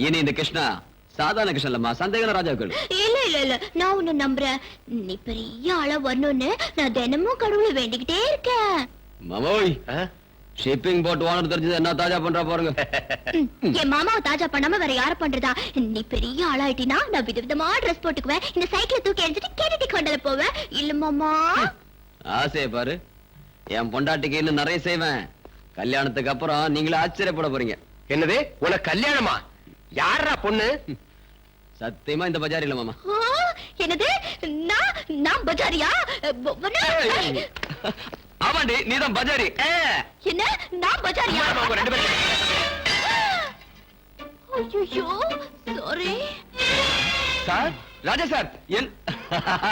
C: இனி இந்த கிருஷ்ணா சாதாரண கிருஷ்ணன் இல்லம்மா, சந்தேகம் ராஜாக்கள்.
D: இல்ல இல்ல இல்ல, நான் உன்னை நம்புறேன். நீ பெரிய ஆளா வரணும்னு நான் தினமும் கடவுளை வேண்டிக்கிட்டே இருக்கேன்.
C: மாமோய், ஷிப்பிங் போட் ஓனர் தெரிஞ்சது என்ன தாஜா பண்றா பாருங்க.
D: என் மாமாவை தாஜா பண்ணாம வேற யார பண்றதா? நீ பெரிய ஆளாயிட்டினா நான் விதவிதமா ட்ரெஸ் போட்டுக்குவேன். இந்த சைக்கிளை தூக்கி எரிஞ்சிட்டு கேட்டுட்டி கொண்டல போவேன். இல்ல மாமா? ஆசைய
C: பாரு, என் பொண்டாட்டிக்கு இன்னும் நிறைய செய்வேன். கல்யாணத்துக்கு அப்புறம் நீங்களே ஆச்சரியப்பட போறீங்க.
A: என்னது, உனக்கு கல்யாணமா? யாரா பொண்ணு?
C: சத்தியமா இந்த பஜார் இல்ல மாமா.
D: என்னது? நான் பஜாரியா?
C: ஆமாண்டி, நீதான் பஜாரி.
D: என்ன, நான் பஜாரியா? ஐயோ, சாரி
C: சார். ராஜா சார்,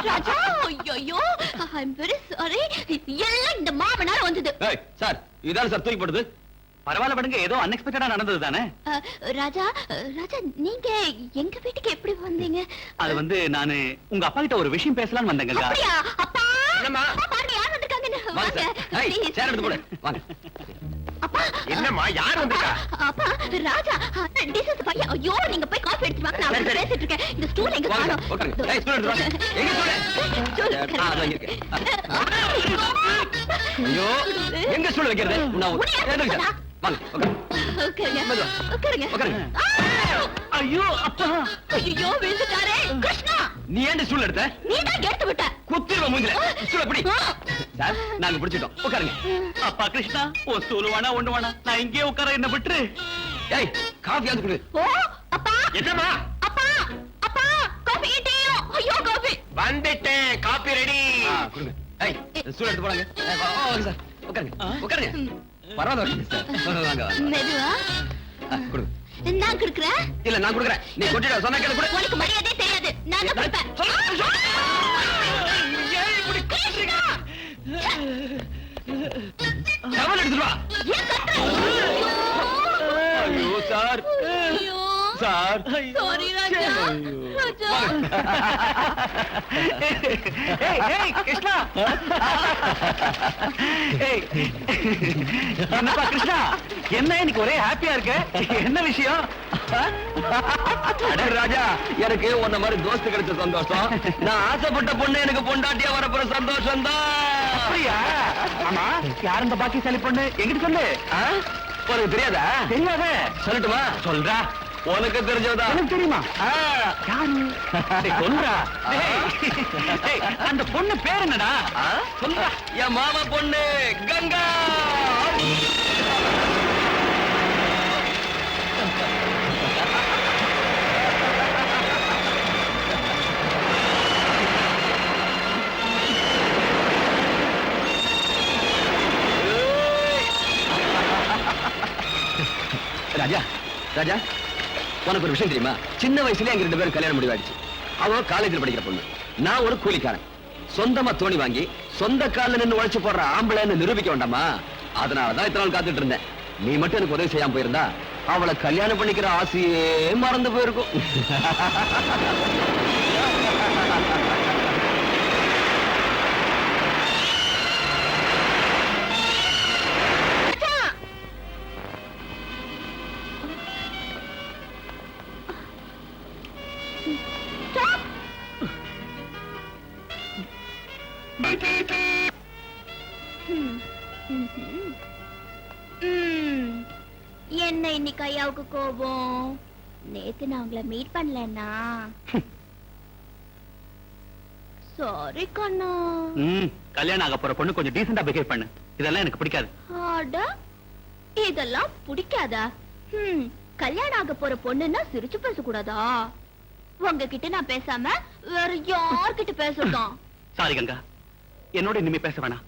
D: ராஜா. ஐயோ, ஐ அம் வெரி சாரி. எல்லாம் இந்த மாமனால வந்தது.
C: சார், இதான சார் தூக்கி போடுது.
F: பரவாயில்ல படுங்க, ஏதோ அன்எக்ஸ்பெக்டடா நடந்தது தானே.
D: ராஜா, ராஜா நீங்க எங்க வீட்டுக்கு எப்படி வந்தீங்க?
F: அது வந்து நானு உங்க அப்பா கிட்ட ஒரு விஷயம் பேசலாம்னு வந்தேங்க.
D: அப்படியா? அப்பா,
A: என்னம்மா?
D: பாருங்க யார் வந்திருக்காங்கன்னு.
C: வாங்க சார்.
D: please.
C: சேர் எடுத்து போடு. வாங்க.
D: அப்பா.
A: என்னம்மா, யார் வந்திருக்கா?
D: அப்பா, ராஜா, டிசஸ் பையன். ஐயோ, நீங்க போய் காஃபி எடுத்து வாங்க, நான் வந்து பேசிட்டு இருக்கேன். இந்த ஸ்டூல் எங்க
C: வாங்க,
D: காணோம்?
C: உட்காருங்க. ஏய், ஸ்டூல் எடுத்து வாங்க. எங்க ஸ்டூல்? அதான் இங்க இருக்கு. ஐயோ, எங்க ஸ்டூல் வைக்கிறது? நான் எடுங்க சார். வாங்க,
D: உட்காருங்க.
C: மெதுவா.
D: உட்காருங்க.
C: உட்காருங்க.
F: ஐயோ அப்பா,
D: ஐயோ, விழுந்துட்டாரே. கிருஷ்ணா,
C: நீ ஏன் ஸ்டூல் எடுத்த?
D: நீதான் எடுத்து விட்ட.
C: குத்திருவ மூஞ்சில. ஸ்டூல் எப்படி? சார், நாங்க பிடிச்சிட்டோம். உட்காருங்க.
F: அப்பா கிருஷ்ணா, ஒரு ஸ்டூல் வேணா ஒண்ணு வேணா, நான் இங்கே உட்கார என்ன விட்டுரு.
C: ஏய், காஃபி ஆந்து குடு.
D: ஓ, அப்பா.
A: என்னம்மா?
D: அப்பா, அப்பா, காஃபி டீயோ. ஐயோ, காஃபி.
A: வந்துட்டேன், காப்பி ரெடி.
C: கொடுங்க. ஏய், ஸ்டூல் எடுத்து போறாங்க. வாங்க சார். உட்காருங்க. உட்காருங்க. பரவாயில்ல சார். வாங்க வாங்க.
D: மெதுவா.
C: கொடுங்க.
D: நான் கொடுக்குறேன்.
C: இல்ல, நான் கொடுக்குறேன். நீ கொட்டிட சொன்னா கேளு கூட.
D: உனக்கு மரியாதை தெரியாது. நான் தான் கொடுப்பேன்.
C: ஏய், இப்படி கிழிச்சிருக்கா? டவல் எடுத்துட்டு வா.
D: ஏன் கத்துற?
C: ஐயோ சார்.
D: ஐயோ.
C: சார்
D: சாரி ராஜா ராஜா
F: கிருஷ்ணா என்னப்பா கிருஷ்ணா, என்ன இன்னைக்கு ஒரே ஹாப்பியா இருக்கு? என்ன விஷயம்?
C: அட ராஜா, எனக்கு உன்ன மாதிரி தோஸ்து கிடைச்ச சந்தோஷம். நான் ஆசைப்பட்ட பொண்ணு எனக்கு பொண்டாட்டியா வரப்போற சந்தோஷம் தான்.
F: அப்படியா? ஆமா, யார் இந்த பாக்கியசாலி பொண்ணு? எங்கிட்ட சொல்லு.
C: உனக்கு தெரியாதா?
F: தெரியாத.
C: சொல்லட்டுமா?
F: சொல்றா.
C: உனக்கு தெரிஞ்சதா?
F: எனக்கு தெரியுமா? யாரு? டேய், சொல்றா. டேய், அந்த பொண்ணு பேர் என்னடா? சொல்றா.
C: என் மாமா பொண்ணு கங்கா. ராஜா ராஜா, உனக்கு ஒரு விஷயம் தெரியுமா? சின்ன வயசுல எங்க 2 பேரும் கல்யாணம் முடிவாயிடுச்சு. அவ காலேஜில் படிக்கிற பொண்ணு, நான் ஒரு கூலிக்காரன். சொந்தமா தோணி வாங்கி சொந்த காலில் நின்று உழைச்சு போடுற ஆம்பளைன்னு நிரூபிக்க வேண்டாமா? அதனாலதான் இத்தனை நாள் காத்துட்டு இருந்தேன். நீ மட்டும் எனக்கு உதவி செய்யாம போயிருந்தா அவளை கல்யாணம் பண்ணிக்கிற ஆசையே மறந்து போயிருக்கும்.
D: என்ன இன்னைக்கு ஐயாவுக்கு கோபம்? நேத்து நான் உங்களை மீட் பண்ணலன்னா சாரி கண்ணா.
F: கல்யாணம் ஆக போற பொண்ணு கொஞ்சம் டீசெண்டா பிஹேவ் பண்ணு. இதெல்லாம் எனக்கு பிடிக்காது.
D: அட, இதெல்லாம் பிடிக்காதா? கல்யாணம் ஆக போற பொண்ணுன்னா சிரிச்சு பேசக்கூடாதா? உங்ககிட்ட நான் பேசாம வேற யார்கிட்ட பேசுறோம்?
F: சாரி கங்கா, என்னோட இனிமே பேச வேணாம்.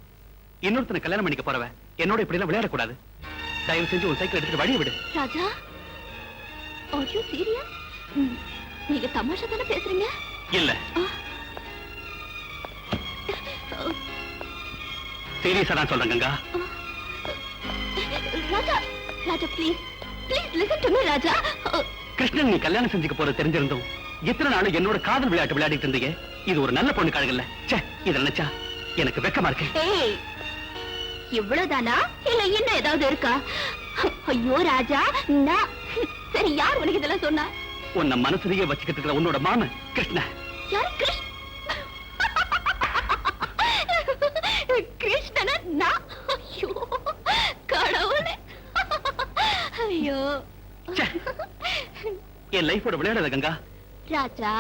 F: இன்னொருத்தனை கல்யாணம் பண்ணிக்க போறவ என்னோட இப்படி எல்லாம் விளையாடக்கூடாது. தயவு செஞ்சு உன் சைக்கிள் எடுத்துட்டு வழிய விடு.
D: ராஜா, are you serious? நீங்க தமாஷா தானே பேசுறீங்க?
F: இல்ல, சீரியஸா தான் சொல்றேன் Ganga.
D: Raja, Raja please please listen to me Raja.
F: Krishnan நீ கல்யாணம் செஞ்சுக்க போறது தெரிஞ்சிருந்தோம் எத்தனை நாள் என்னோட காதல் விளையாட்டு விளையாடிட்டு இருந்தீங்க. இது ஒரு நல்ல பொண்ணு கழகல்ல. ச்சே, இத நினைச்சா எனக்கு வெக்கமா இருக்கு.
D: ஏய், இவ்வளவுதானா இல்ல இன்னும் ஏதாவது இருக்கா? ஐயோ ராஜா, நான் சரி, யார் உனக்கு இதெல்லாம் சொன்னா?
F: உன்னை மனசுலயே வச்சுக்கிட்டு இருக்கிற உன்னோட மாமன் கிருஷ்ண.
D: யாரு? கிருஷ்ணனா? நான்? ஐயோ கடவுளே, ஐயோ.
F: என் லைஃபோட விளையாடாத கங்கா.
D: ராஜா,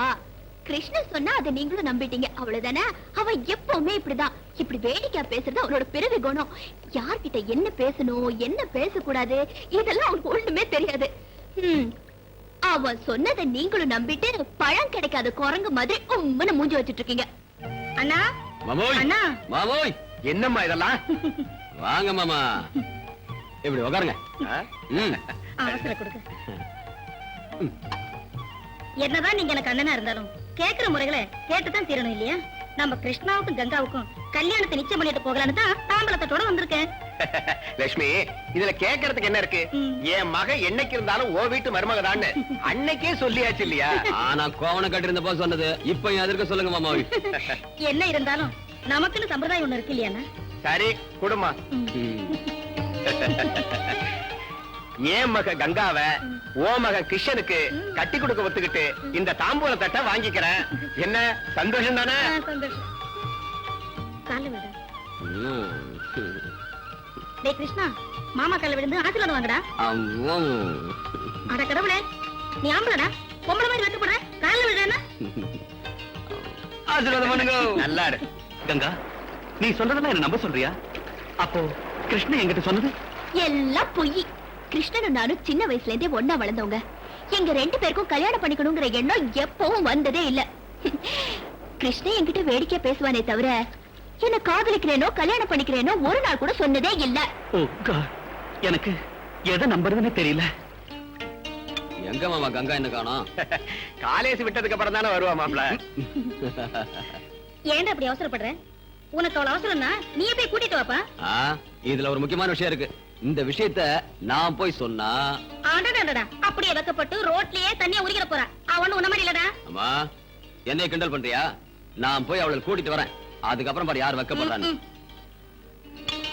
D: கிருஷ்ணன் சொன்னா அதை நீங்களும் நம்பிட்டீங்க, அவ்வளவுதானே? அவன் எப்பவுமே இப்படிதான், இப்படி வேடிக்கையா பேசுறது அவனோட பிறவி குணம். யார்கிட்ட என்ன பேசணும் என்ன பேசக்கூடாது இதெல்லாம் அவனுக்கு ஒண்ணுமே தெரியாது. அவன் சொன்னதை நீங்களும் நம்பிட்டு பழம் கிடைக்காத குரங்கு மாதிரி உம்மன மூஞ்சி வச்சிட்டு இருக்கீங்க.
E: அண்ணா
C: மாமோய்,
E: அண்ணா.
C: மாமோய், என்னம்மா இதெல்லாம்? வாங்க மாமா, இப்படி உட்காருங்க.
E: அவசர கொடுக்க. என்னதான் நீங்க எனக்கு அண்ணனா இருந்தாலும் கேக்குற முறைகளை கேட்டுதான் தீரணும் இல்லையா? நம்ம கிருஷ்ணாவுக்கும் கங்காவுக்கும் கல்யாணத்தை நிச்சயம் பண்ணிட்டு போகலான்னு தான் தாம்பலத்தோட வந்திருக்கேன்.
I: லட்சுமி, இதுல கேட்கறதுக்கு என்ன இருக்கு? என் மக என்னைக்கு இருந்தாலும் ஓ வீட்டு மருமகதான்னு அன்னைக்கே சொல்லியாச்சு இல்லையா?
C: ஆனா கோவண கட்டிருந்த போது சொன்னது இப்ப எதற்கு சொல்லுங்க மாமாவி.
E: என்ன இருந்தாலும் நமக்குன்னு சம்பிரதாயம் ஒண்ணு இருக்கு இல்லையா?
I: சரி குடுமா. ஏன் மக கங்காவ ஓ மக கிருஷ்ணனுக்கு கட்டி கொடுக்க ஒத்துக்கிட்டு இந்த தாம்பூல தட்டை வாங்கிக்கிறேன். என்ன சந்தோஷம் தானே?
E: சந்தோஷம். கால விட. டேய் கிருஷ்ணா, மாமா கால விழுந்து ஆசீர்வாதம் வாங்கடா. அட கடவுளே, நீ ஆம்பளடா, பொம்பளை மாதிரி வெட்டு போடுற, கால விடுறேன்னா?
C: ஆசீர்வாதம் பண்ணுங்க.
I: நல்லா இரு.
F: கங்கா, நீ சொல்றதெல்லாம் என்ன நம்ப சொல்றியா? அப்போ கிருஷ்ணன் என்கிட்ட சொன்னது
D: எல்லாம் பொய். கிருஷ்ணனும் நானும் சின்ன வயசுல இருந்தே ஒண்ணா வளர்ந்தவங்க. எங்க 2 பேருக்கும் கல்யாணம் பண்ணிக்கணுங்கிற எண்ணம் எப்பவும் வந்ததே இல்ல. கிருஷ்ணன் என்கிட்ட வேடிக்கையா பேசுவானே தவிர என்ன காதலிக்கிறேனோ கல்யாணம் பண்ணிக்கிறேனோ ஒரு நாள் கூட சொன்னதே இல்ல.
F: ஓ காட், எனக்கு எதை நம்புறதுன்னு தெரியல.
C: எங்க மாமா கங்கா என்ன காணோம்?
I: காலேஜ் விட்டதுக்கு அப்புறம் தானே வருவா மாப்ள.
E: ஏன்டா அப்படி அவசரப்படுற? உனக்கு அவ்வளவு அவசரம்னா நீயே போய் கூட்டிட்டு வாப்பா.
C: இதுல ஒரு முக்கியமான விஷயம் இருக்கு. இந்த விஷயத்த நான் போய் சொன்னா
E: அடடடடா, அப்படியே வெக்கப்பட்டு ரோட்லயே தண்ணிய உரிக்கிற போறா. அவன் உன்ன மாதிரி இல்லடா.
C: அம்மா என்னைய கிண்டல் பண்றியா? நான் போய் அவளை கூட்டிட்டு வரேன். அதுக்கப்புறம் பாரு யார் வெக்கப்படுறான்னு.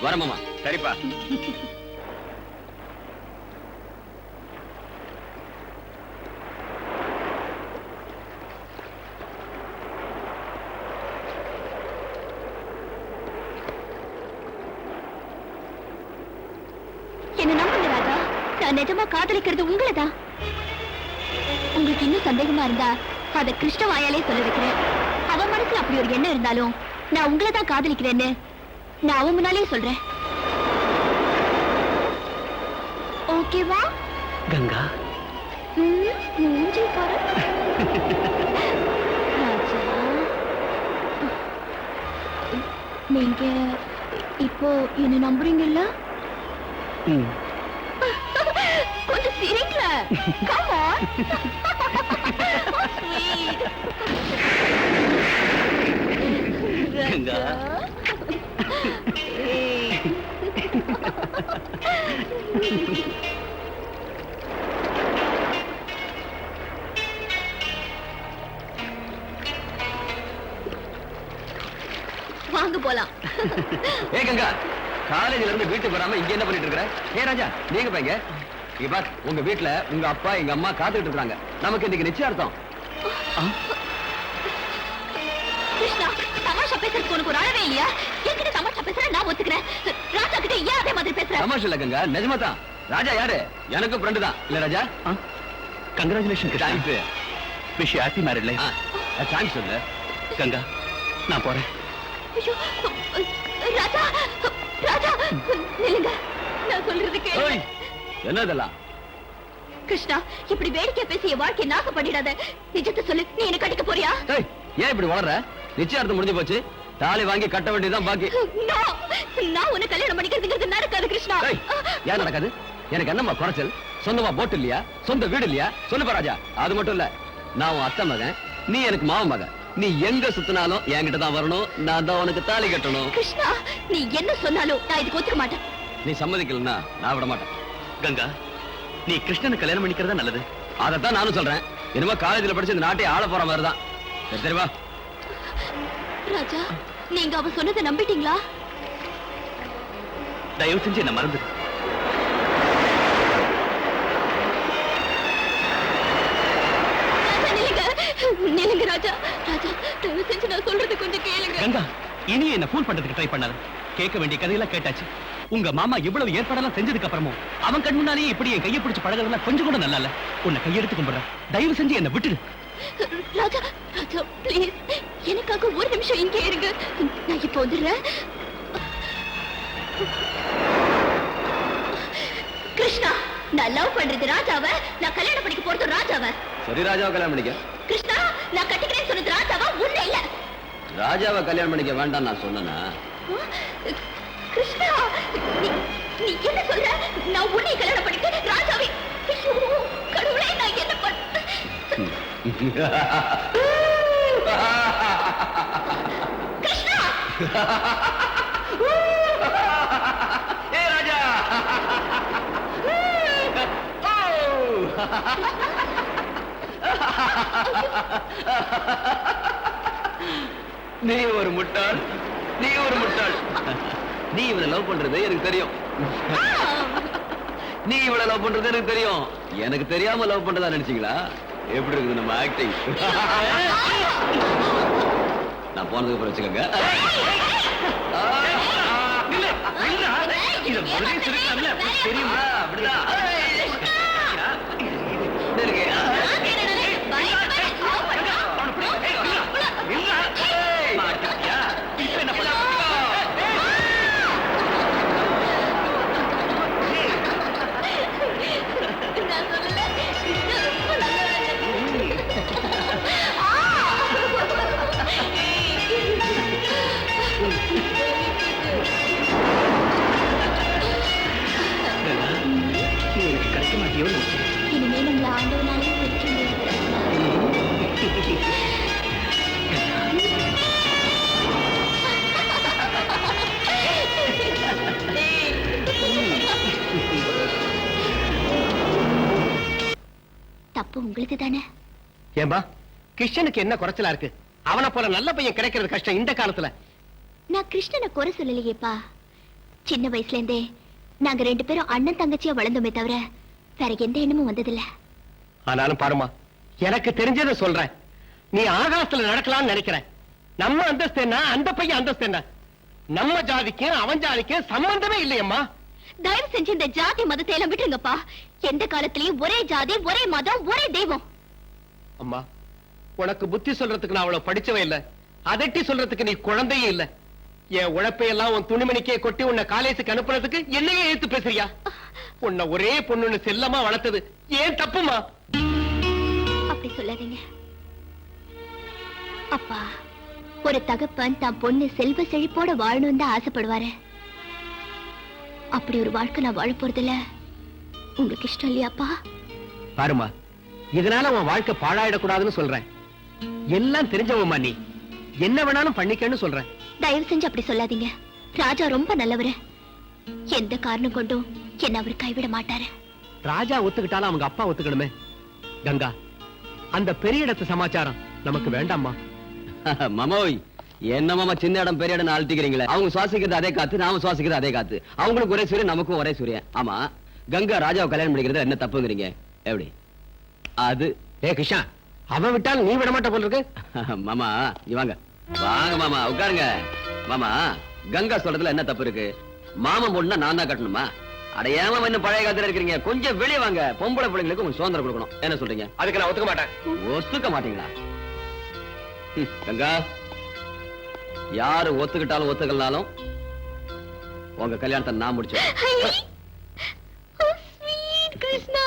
C: வரமாமா.
I: சரிப்பா.
D: என்ன நம்புங்க ராஜா, நான் நிஜமா காதலிக்கிறது உங்களதான். உங்களுக்கு இன்னும் சந்தேகமா இருந்தா அத கிருஷ்ண வாயாலே சொல்ல வைக்கிறேன். அவன் மனசுல அப்படி ஒரு எண்ணம் இருந்தாலும் நான் உங்களை தான் காதலிக்கிறேன்னு நான் அவன் முன்னாலே சொல்றேன். ஓகேவா?
F: கங்கா,
D: மூஞ்சி பாரு. ராஜா, நீங்க இப்போ என்ன நம்புறீங்கல்ல? கொஞ்சம் சிரிக்கல. Come on. Sweet.
F: கங்கா.
D: வாங்க போலாம்.
C: ஏ கங்கா, காலேஜ்ல இருந்து வீட்டுக்கு வராம இங்க என்ன பண்ணிட்டு இருக்கற? ஏ ராஜா, நீங்க பையங்க. இங்க பார், உங்க வீட்ல உங்க அப்பா எங்க அம்மா காத்துக்கிட்டு இருக்காங்க. நமக்கு இன்னைக்கு நிச்சயார்த்தம்.
D: கிருஷ்ணா, தமாஷா பேசுறதுக்கு உனக்கு ஒரு அளவே இல்லையா? என்கிட்ட தமாஷா பேசுற நான் ஒத்துக்கிறேன். ராஜா கிட்ட ஏன் அதே மாதிரி பேசுற?
C: தமாஷ் இல்ல கங்கா, நிஜமா தான். ராஜா யாரு? எனக்கு ஃப்ரெண்டு தான். இல்ல Raja?
F: Congratulation Krishna.
C: Thanks.
F: Wish happy married life.
C: Thanks இல்ல
F: கங்கா, நான் போறேன்.
D: ஐயோ, ராஜா, ராஜா, நில்லுங்க. நான் சொல்றது கேளு.
C: ஓய், என்ன இதெல்லாம்?
D: கிருஷ்ணா, இப்படி வேடிக்கை பேசி என் வாழ்க்கையை நாசம் பண்ணிடாத. நிஜத்தை சொல்லு, நீ என்ன கட்டிக்க போறியா?
C: ஏய், ஏன் இப்படி வளர்ற? நிச்சயார்த்தம் முடிஞ்சு போச்சு. தாலி வாங்கி கட்ட வேண்டியதுதான் பாக்கி.
D: No, நான் உன்னை கல்யாணம் பண்ணிக்கிறதுங்கிறது நடக்காது கிருஷ்ணா.
C: ஏய், ஏன் நடக்காது? எனக்கு என்னம்மா குறைச்சல்? சொந்தமா போட்டு இல்லையா? சொந்த வீடு இல்லையா? சொல்லுப்பா ராஜா. அது மட்டும் இல்ல, நான் உன் அத்தை மகன், நீ எனக்கு மாமன் மகன். நீ எங்க சுத்தினாலும் என்கிட்ட தான் வரணும். நான் தான் உனக்கு தாலி கட்டணும்.
D: கிருஷ்ணா, நீ என்ன சொன்னாலும் நான் இதுக்கு ஒத்துக்க மாட்டேன்.
C: நீ சம்மதிக்கலன்னா நான் விட மாட்டேன்.
F: கங்கா, நீ கிருஷ்ணனை கல்யாணம் பண்ணிக்கிறதா நல்லது.
C: அதைத்தான் நானும் சொல்றேன். இனிமே காலேஜ்ல படிச்சு இந்த நாட்டை ஆள போற மாதிரி தான். சரி சரிவா.
D: ராஜா, நீங்க அவ சொன்னதை நம்பிட்டீங்களா?
F: தயவு செஞ்சு என்ன மறந்து.
D: நில்லுங்க ராஜா. ராஜா, தயவு செஞ்சு நான் சொல்றது கொஞ்சம் கேளுங்க.
F: கங்கா, இனி என்ன ஃபூல் பண்றதுக்கு ட்ரை பண்ணாத. கேட்க வேண்டிய கதையெல்லாம் கேட்டாச்சு. உங்க மாமா இவ்வளவு ஏற்பாடெல்லாம் செஞ்சதுக்கு அப்புறமும் அவன் கண் முன்னாலேயே இப்படி என் கையை பிடிச்சு பழகிறதுலாம் கொஞ்சம் கூட நல்லா இல்ல. உன்னை கையெடுத்து கும்பிடுறேன். தயவு செஞ்சு என்ன விட்டுடு.
D: ராஜா, ராஜா, ப்ளீஸ் எனக்காக ஒரு நிமிஷம் இங்கே இருங்க. நான் இப்போ வந்துடுறேன். கிருஷ்ணா, நான் லவ் பண்றது ராஜாவை, நான் கல்யாணம் பண்ணிக்க போறது ராஜாவை.
C: சரி, ராஜாவை கல்யாணம் பண்ணிக்க.
D: கிருஷ்ணா, நான் கட்டிக்கிறேன்னு சொன்னது ராஜாவா உன்னை இல்ல.
C: ராஜாவை கல்யாணம் பண்ணிக்க வேண்டாம் நான் சொன்னேனா?
D: கிருஷ்ணா, நீ என்ன சொல்ற? நான் உன்னை கல்யாணம் பண்ணிக்க ராஜாவை. ஐயோ கடவுளே, நான் என்ன பண்ண? கிருஷ்ணா,
C: ஏ ராஜா. நீ ஒரு முட்டாள், நீ ஒரு முட்டாள். நீ இவனை லவ் பண்றது எனக்கு தெரியும். நீ இவளை லவ் பண்றது எனக்கு தெரியும். எனக்கு தெரியாம லவ் பண்றதா நினைச்சீங்களா? எப்படி இருக்குது நம்ம ஆக்டிங்? நான் போனதுக்கு அப்புறம் வச்சுக்கோங்க. தெரியுமா? அப்படிதான்
D: தப்பு உங்களுக்கு தானே?
I: ஏம்பா கிருஷ்ணனுக்கு என்ன குறைச்சலா இருக்கு? அவனை போல நல்ல பையன் கிடைக்கிறது கஷ்டம் இந்த காலத்துல.
D: நான் கிருஷ்ணனை குறை சொல்லலையேப்பா. சின்ன வயசுல இருந்தே நாங்க 2 பேரும் அண்ணன் தங்கச்சியா வளர்ந்தோமே தவிர வேற எந்த எண்ணமும் வந்ததில்ல.
I: ஆனாலும் பாருமா, எனக்கு தெரிஞ்சதை சொல்றேன். நீ ஆகாசத்துல நடக்கலாம்னு நினைக்கிற. நம்ம அந்தஸ்து என்ன, அந்த பையன் அந்தஸ்து என்ன? நம்ம ஜாதிக்கும் அவன் ஜாதிக்கும் சம்பந்தமே இல்லையம்மா.
D: தயவு செஞ்சு இந்த ஜாதி மதத்தை எல்லாம் விட்டுருங்கப்பா. எந்த காலத்திலயும் ஒரே ஜாதி, ஒரே மதம், ஒரே தெய்வம்.
I: அம்மா, உனக்கு புத்தி சொல்றதுக்கு நான் அவ்வளவு படிச்சவன் இல்ல, அதட்டி சொல்றதுக்கு நீ குழந்தையும் இல்ல. என் உழைப்பையெல்லாம் உன் துணிமணிக்கே கொட்டி உன்னை காலேஜுக்கு அனுப்புறதுக்கு என்னையே ஏத்து பேசுறியா? உன்னை ஒரே பொண்ணுன்னு செல்லமா வளர்த்தது ஏன் தப்புமா?
D: அப்படி சொல்லாதீங்க அப்பா. ஒரு தகப்பன் தான் பொண்ணு செல்வ செழிப்போட வாழணும் தான் ஆசைப்படுவாரு. அப்படி ஒரு வாழ்க்கை நான் வாழ போறதில்ல. உங்களுக்கு இஷ்டம் இல்லையாப்பா?
I: பாருமா, இதனால உன் வாழ்க்கை பாழாயிடக்கூடாதுன்னு சொல்றேன். எல்லாம் தெரிஞ்சவம்மா நீ, என்ன வேணாலும் பண்ணிக்கன்னு சொல்றேன்.
D: தயவு செஞ்சு அப்படி சொல்லாதீங்க. ராஜா ரொம்ப நல்லவரு. எந்த காரணம் கொண்டும் என்ன அவர் கைவிட மாட்டாரு.
I: ராஜா ஒத்துக்கிட்டாலும் அவங்க அப்பா ஒத்துக்கணுமே. கங்கா, அந்த பெரிய இடத்து சமாச்சாரம் நமக்கு வேண்டாம்மா.
C: மாமோய், என்ன மாமா சின்ன இடம் பெரிய இடம் அழட்டிக்கிறீங்களே? அவங்க சுவாசிக்கிறது அதே காத்து, நாம சுவாசிக்கிறது அதே காத்து. அவங்களுக்கு ஒரே சூரியன், நமக்கும் ஒரே சூரியன். ஆமா, கங்கா ராஜாவை கல்யாணம் பண்ணிக்கிறது என்ன தப்புங்கிறீங்க? எப்படி அது?
I: ஏ கிருஷ்ணா, அவன் விட்டாலும் நீ விட மாட்ட போல இருக்கு.
C: மாமா நீ வாங்க வாங்க மாமா, உட்காருங்க. மாமா, கங்கா சொல்றதுல என்ன தப்பு இருக்கு? மாமன் பொண்ணுனா நான் தான் கட்டணுமா? அடையாம இன்னும் பழைய காலத்துல இருக்கிறீங்க. கொஞ்சம் வெளியே வாங்க. பொம்பளை பிள்ளைங்களுக்கு கொஞ்சம் சுதந்திரம் கொடுக்கணும். என்ன சொல்றீங்க?
I: அதுக்கு நான் ஒத்துக்க மாட்டேன்.
C: ஒத்துக்க மாட்டீங்களா? கங்கா, யாரு ஒத்துக்கிட்டாலும் ஒத்துக்கலனாலும் உங்க கல்யாணத்தை நான் முடிச்சேன்.
D: கிருஷ்ணா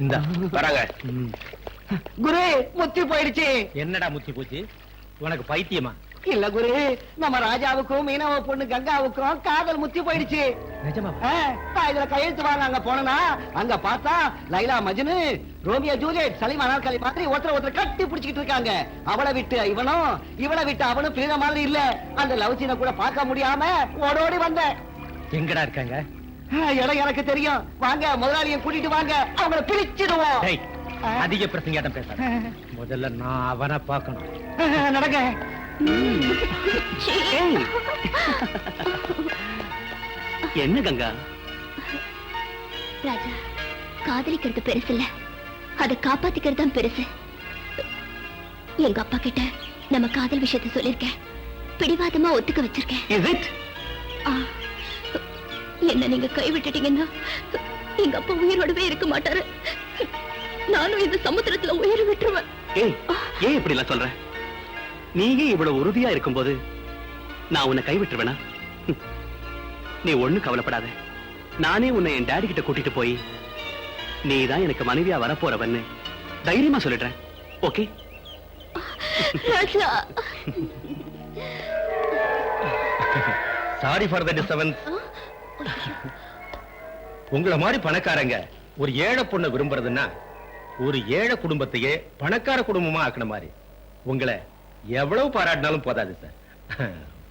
A: இந்த வராங்க.
H: குரு முத்தி போயிடுச்சு.
A: என்னடா முத்தி போச்சு? உனக்கு பைத்தியமா?
H: இல்ல குரு, நம்ம ராஜாவுக்கும் மீனவ பொண்ணு கங்காவுக்கும் காதல் முத்தி போயிடுச்சு.
A: நிஜமா?
H: நான் இதுல கையெழுத்து வாங்க அங்க போனா அங்க பார்த்தா லைலா மஜ்னு, ரோமியோ ஜூலியட், சலீம் அனார்கலி மாதிரி ஒருத்தர் கட்டி பிடிச்சிட்டு இருக்காங்க. அவளை விட்டு இவனும், இவளை விட்டு அவனும் பிரிந்த மாதிரி இல்ல. அந்த லவ் சீனை கூட பார்க்க முடியாம ஓடோடி வந்தேன்.
A: எங்கடா இருக்காங்க?
H: இடம் எனக்கு தெரியும். வாங்க, முதலாளியை கூட்டிட்டு வாங்க, அவங்கள பிரிச்சிடுவோம்.
A: டேய், அதிக பிரசங்காட்டம் பேசாத. முதல்ல நான் அவனை பார்க்கணும்.
H: நடங்க.
F: என்ன கங்கா?
D: ராஜா, காதலிக்கிறது பெருசு இல்ல, அதை காப்பாத்திக்கிறது தான் பெருசு. எங்க அப்பா கிட்ட நம்ம காதல் விஷயத்தை சொல்லிருக்கேன். பிடிவாதமா ஒத்துக்க வச்சிருக்கேன்.
F: Is it?
D: என்ன நீங்க கைவிட்டுட்டீங்கன்னா எங்க அப்பா உயிரோடவே இருக்க மாட்டாரு. நானும் இந்த சமுத்திரத்துல உயிர் விட்டுருவேன்.
F: ஏய், ஏன் இப்படி எல்லாம் சொல்ற? நீயே இவ்வளவு உறுதியா இருக்கும்போது நான் உன்னை கைவிட்டுருவேனா? நீ ஒண்ணு கவலைப்படாத. நானே உன்னை என் டாடி கிட்ட கூட்டிட்டு போய் நீதான் எனக்கு மனைவியா வரப்போறவன்னு தைரியமா சொல்லிடுறேன். Okay?
D: Raja,
A: sorry for the disturbance. உங்கள மாதிரி பணக்காரங்க ஒரு ஏழை பொண்ணை விரும்புறதுன்னா ஒரு ஏழை குடும்பத்தையே பணக்கார குடும்பமா ஆக்கின மாதிரி. உங்களை எவ்வளவு பாராட்டினாலும் போதாது சார்.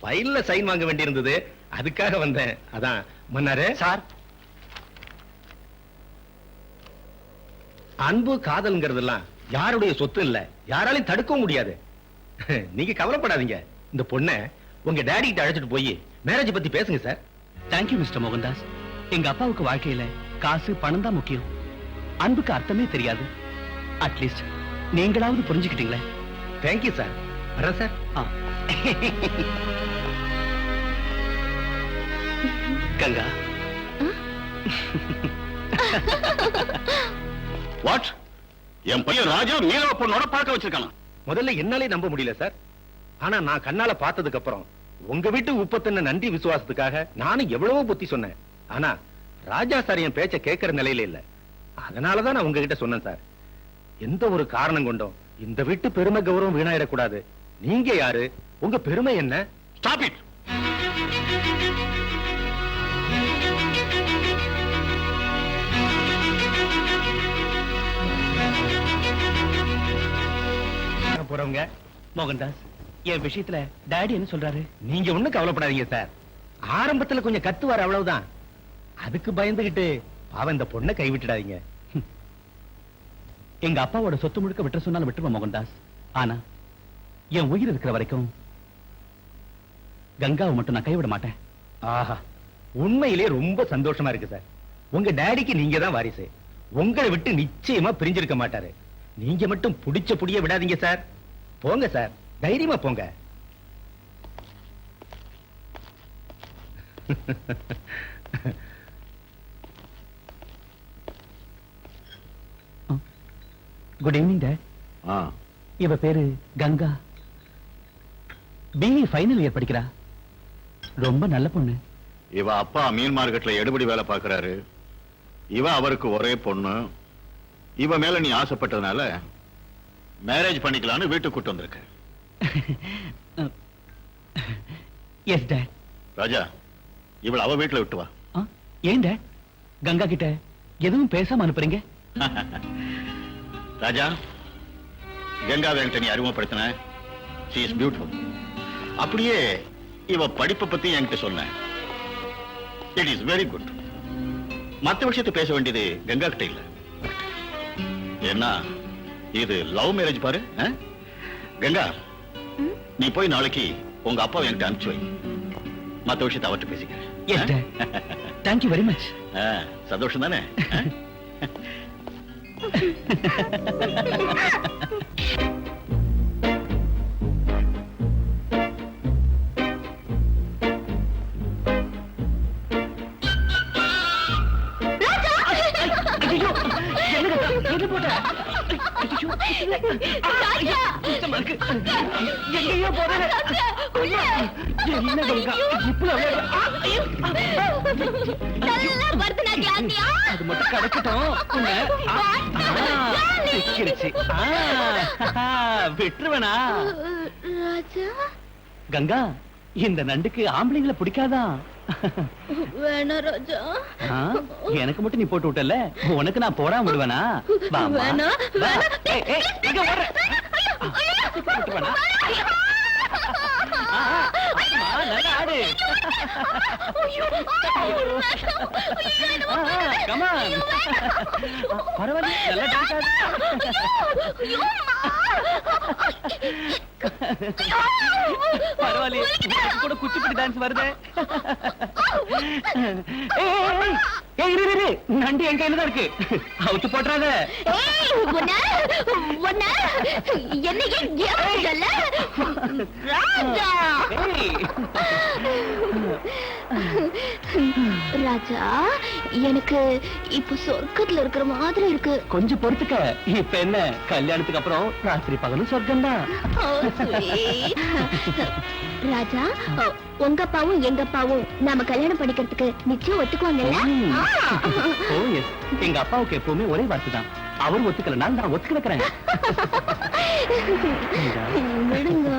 A: ஃபைல்ல சைன் வாங்க வேண்டியிருந்தது, அதுக்காக வந்தேன். அதான் மன்னாரே.
F: சார்,
A: அன்பு காதல்ங்கிறதெல்லாம் யாருடைய சொத்து இல்ல, யாராலையும் தடுக்கவும் முடியாது. நீங்க கவலைப்படாதீங்க. இந்த பொண்ணை உங்க டாடி கிட்ட அழைச்சிட்டு போய் மேரேஜ் பத்தி பேசுங்க சார்.
F: Thank you mister Mohandas. எங்க அப்பாவுக்கு வாழ்க்கையில காசு பணம் தான் முக்கியம். அன்புக்கு அர்த்தமே தெரியாது. அட்லீஸ்ட் நீங்களாவது புரிஞ்சுக்கிட்டீங்களே.
A: Thank you sir. வரேன் சார்.
F: கங்கா,
G: வாட்? என் பையன் ராஜா மீனவ பொண்ணோட பார்க்க வச்சிருக்கானா?
A: முதல்ல என்னாலே நம்ப முடியல சார். ஆனா நான் கண்ணால பார்த்ததுக்கு அப்புறம் உங்க வீட்டு உப்பத்தின நன்றி விசுவாசத்துக்காக நானும் எவ்வளவோ புத்தி சொன்னேன். ஆனா ராஜா சார் என் பேச்ச கேட்கிற நிலையில இல்ல. அதனாலதான் நான் உங்ககிட்ட சொன்னேன் சார். எந்த ஒரு காரணம் கொண்டும் இந்த வீட்டு பெருமை கௌரவம் வீணாயிடக்கூடாது. நீங்க யாரு? உங்க பெருமை என்ன?
G: Stop it.
A: போறவங்க
F: மோகன்தாஸ், என் விஷயத்துல டாடி என்ன சொல்றாரு?
A: நீங்க ஒண்ணும் கவலைப்படாதீங்க சார். ஆரம்பத்துல கொஞ்சம் கத்துவார், அவ்வளவுதான். அதுக்கு பயந்துகிட்டு அவன் இந்த பொண்ணை கைவிட்டுடாதீங்க.
F: எங்க அப்பாவோட சொத்து முழுக்க விட்டு சொன்னாலும் விட்டுருவோம் மோகன்தாஸ். ஆனா என் உயிர் இருக்கிற வரைக்கும் கங்காவை மட்டும் நான் கைவிட மாட்டேன்.
A: ஆஹா, உண்மையிலே ரொம்ப சந்தோஷமா இருக்கு சார். உங்க டாடிக்கு நீங்க தான் வாரிசு. உங்களை விட்டு நிச்சயமா பிரிஞ்சிருக்க மாட்டாரு. நீங்க மட்டும் புடிச்ச புடிய விடாதீங்க சார். போங்க சார், தைரியமா போங்க.
F: Good evening dot. இவ பேரு கங்கா. பிஇ ஃபைனல் இயர் படிக்கிறா. ரொம்ப நல்ல பொண்ணு.
G: இவ அப்பா மீன் மார்க்கெட்ல எடுபடி வேலை பார்க்கறாரு. இவ அவருக்கு ஒரே பொண்ணு. இவ மேல நீ ஆசைப்பட்டதுனால மேரேஜ் பண்ணிக்கலாம்னு வீட்டுக்கு கூட்டு வந்திருக்க.
F: S dot.
G: ராஜா, இவள அவ வீட்டுல விட்டு வா.
F: ஏன் டாட் கங்கா கிட்ட எதுவும் பேசாம அனுப்புறீங்க?
G: ராஜா, கங்காவை என்கிட்ட நீ அறிமுகப்படுத்தின. she is beautiful. அப்படியே இவ படிப்பை பத்தி என்கிட்ட சொன்ன. it is very good. மத்த விஷயத்தை பேச வேண்டியது கங்கா கிட்ட இல்ல. ஏன்னா இது லவ் மேரேஜ் பாரு. கங்கா, நீ போய் நாளைக்கு உங்க அப்பா என்கிட்ட அனுப்பிச்சு வை. மத்த விஷயத்தை அவர்கிட்ட பேசிக்கிறேன்.
F: Yes dot. Thank you very much.
G: சந்தோஷம் தானே?
F: என்ன போட்ட எங்கேயோ போற என்ன கங்கா இப்படி அது மட்டும் கிடைக்கட்டும் விட்டுருவனா
D: ராஜா
F: கங்கா இந்த நண்டுக்கு ஆம்பளைங்களை பிடிக்காதா
D: வேணா ராஜா
F: எனக்கு மட்டும் நீ போட்டு விட்டல உனக்கு நான் போடாம விடுவேனா
D: வேணா
F: நல்லா ஆடு கமான் பரவாயில்ல நல்லா பரவாயில்ல கூட குச்சிப்புடி டான்ஸ் வருது நண்டு என் கையில தான் இருக்கு அவுத்து போட்டுறாத
D: ராஜா எனக்கு இப்ப சொர்க்கத்துல இருக்கிற மாதிரி இருக்கு.
F: கொஞ்சம் பொறுத்துக்க. இப்ப என்ன கல்யாணத்துக்கு அப்புறம் ராத்திரி பகலும் சொர்க்கம் தான்.
D: ராஜா உங்க அப்பாவும் எங்க அப்பாவும் நாம கல்யாணம் பண்ணிக்கிறதுக்கு நிச்சயம் ஒத்துக்குவாங்கல்ல?
F: ஓ எஸ், எங்க அப்பாவுக்கு எப்பவுமே ஒரே வார்த்தை தான், அவர் ஒத்துக்கலனால நான் ஒத்துக்கிறேன்.
D: விடுங்க.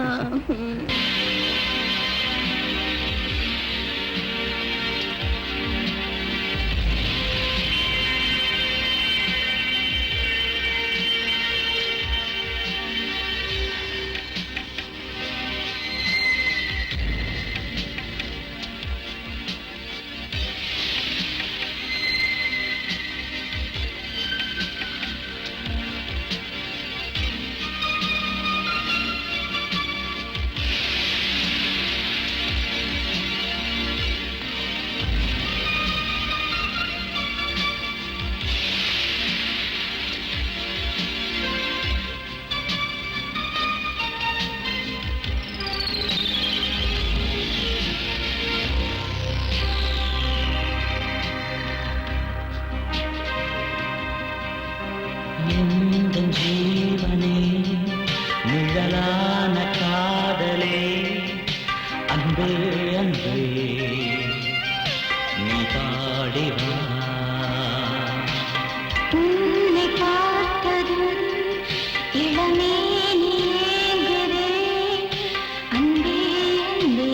J: ஜீவனே நிழலான காதலே அன்பே அன்பே நீ பாடிவா.
D: உன்னை பார்த்ததும் இளமே நீங்குதே அன்பே அன்பே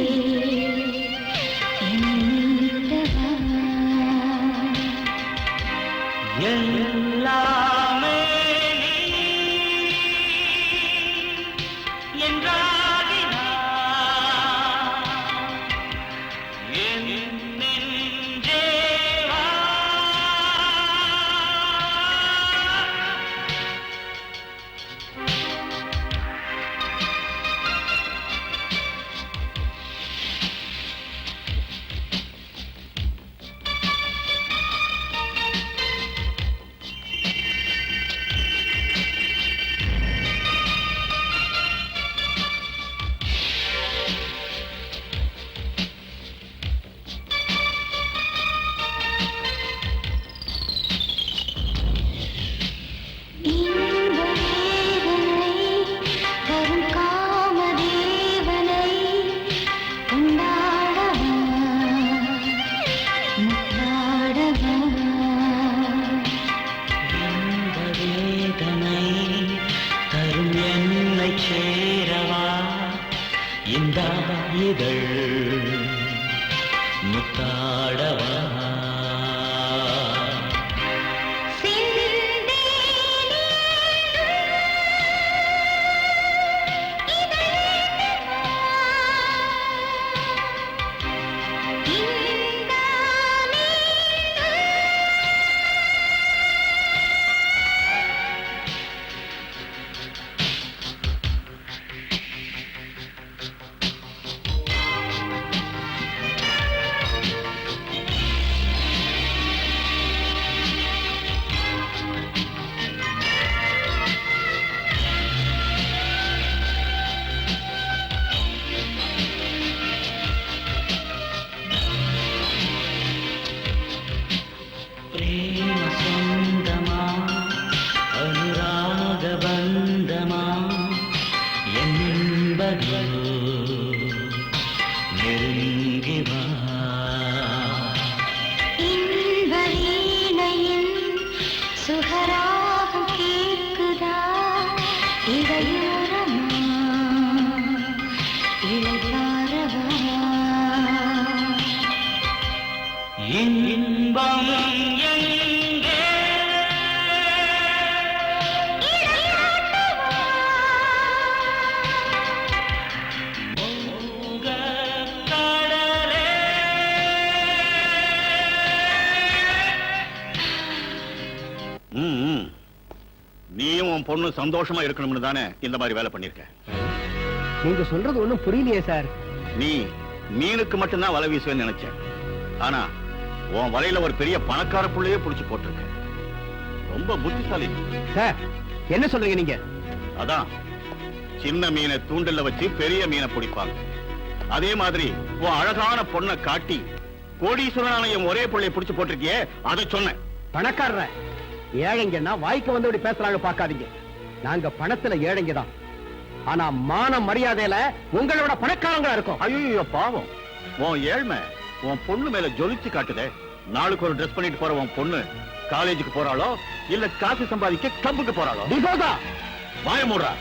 D: என்னிடவா.
J: எல்லாமே இந்த இதழ் முத்தாடவா.
E: இடையோரமா இளைப்பாரவா
J: இன்பம் எங்கே மோகக் கடலே
G: நீயும் உன் பொண்ணு சந்தோஷமா இருக்கணும்னு தானே இந்த மாதிரி வேலை பண்ணிருக்க.
I: நீங்க சொல்றது ஒண்ணும் புரியலையே சார்.
G: நீ மீனுக்கு மட்டும்தான் வலை வீசுவேன்னு நினைச்சேன். ஆனா உன் வலையில ஒரு பெரிய பணக்கார புள்ளையே புடிச்சு போட்டிருக்க. ரொம்ப புத்திசாலி.
I: சார் என்ன சொல்றீங்க நீங்க?
G: அதான் சின்ன மீனை தூண்டில்ல வச்சு பெரிய மீனை பிடிப்பாங்க. அதே மாதிரி உன் அழகான பொண்ணை காட்டி கோடீஸ்வரனான என் ஒரே பிள்ளைய புடிச்சு போட்டிருக்கியே, அதை சொன்னேன்.
I: பணக்காரர ஏழைங்கன்னா வாய்க்கு வந்தபடி பேசுறாங்க பாக்காதீங்க. நாங்க பணத்துல ஏழைங்க தான். ஆனா மான மரியாதையில உங்களோட பணக்காரங்களா இருக்கும்.
G: ஐயோ பாவம், உன் ஏழ்மை உன் பொண்ணு மேல ஜொலிச்சு காட்டுதே. நாளுக்கு ஒரு ட்ரெஸ் பண்ணிட்டு போற உன் பொண்ணு காலேஜுக்கு போறாளோ இல்ல காசு சம்பாதிக்க கிளப்புக்கு போறாளோ? வாய மூடுறா.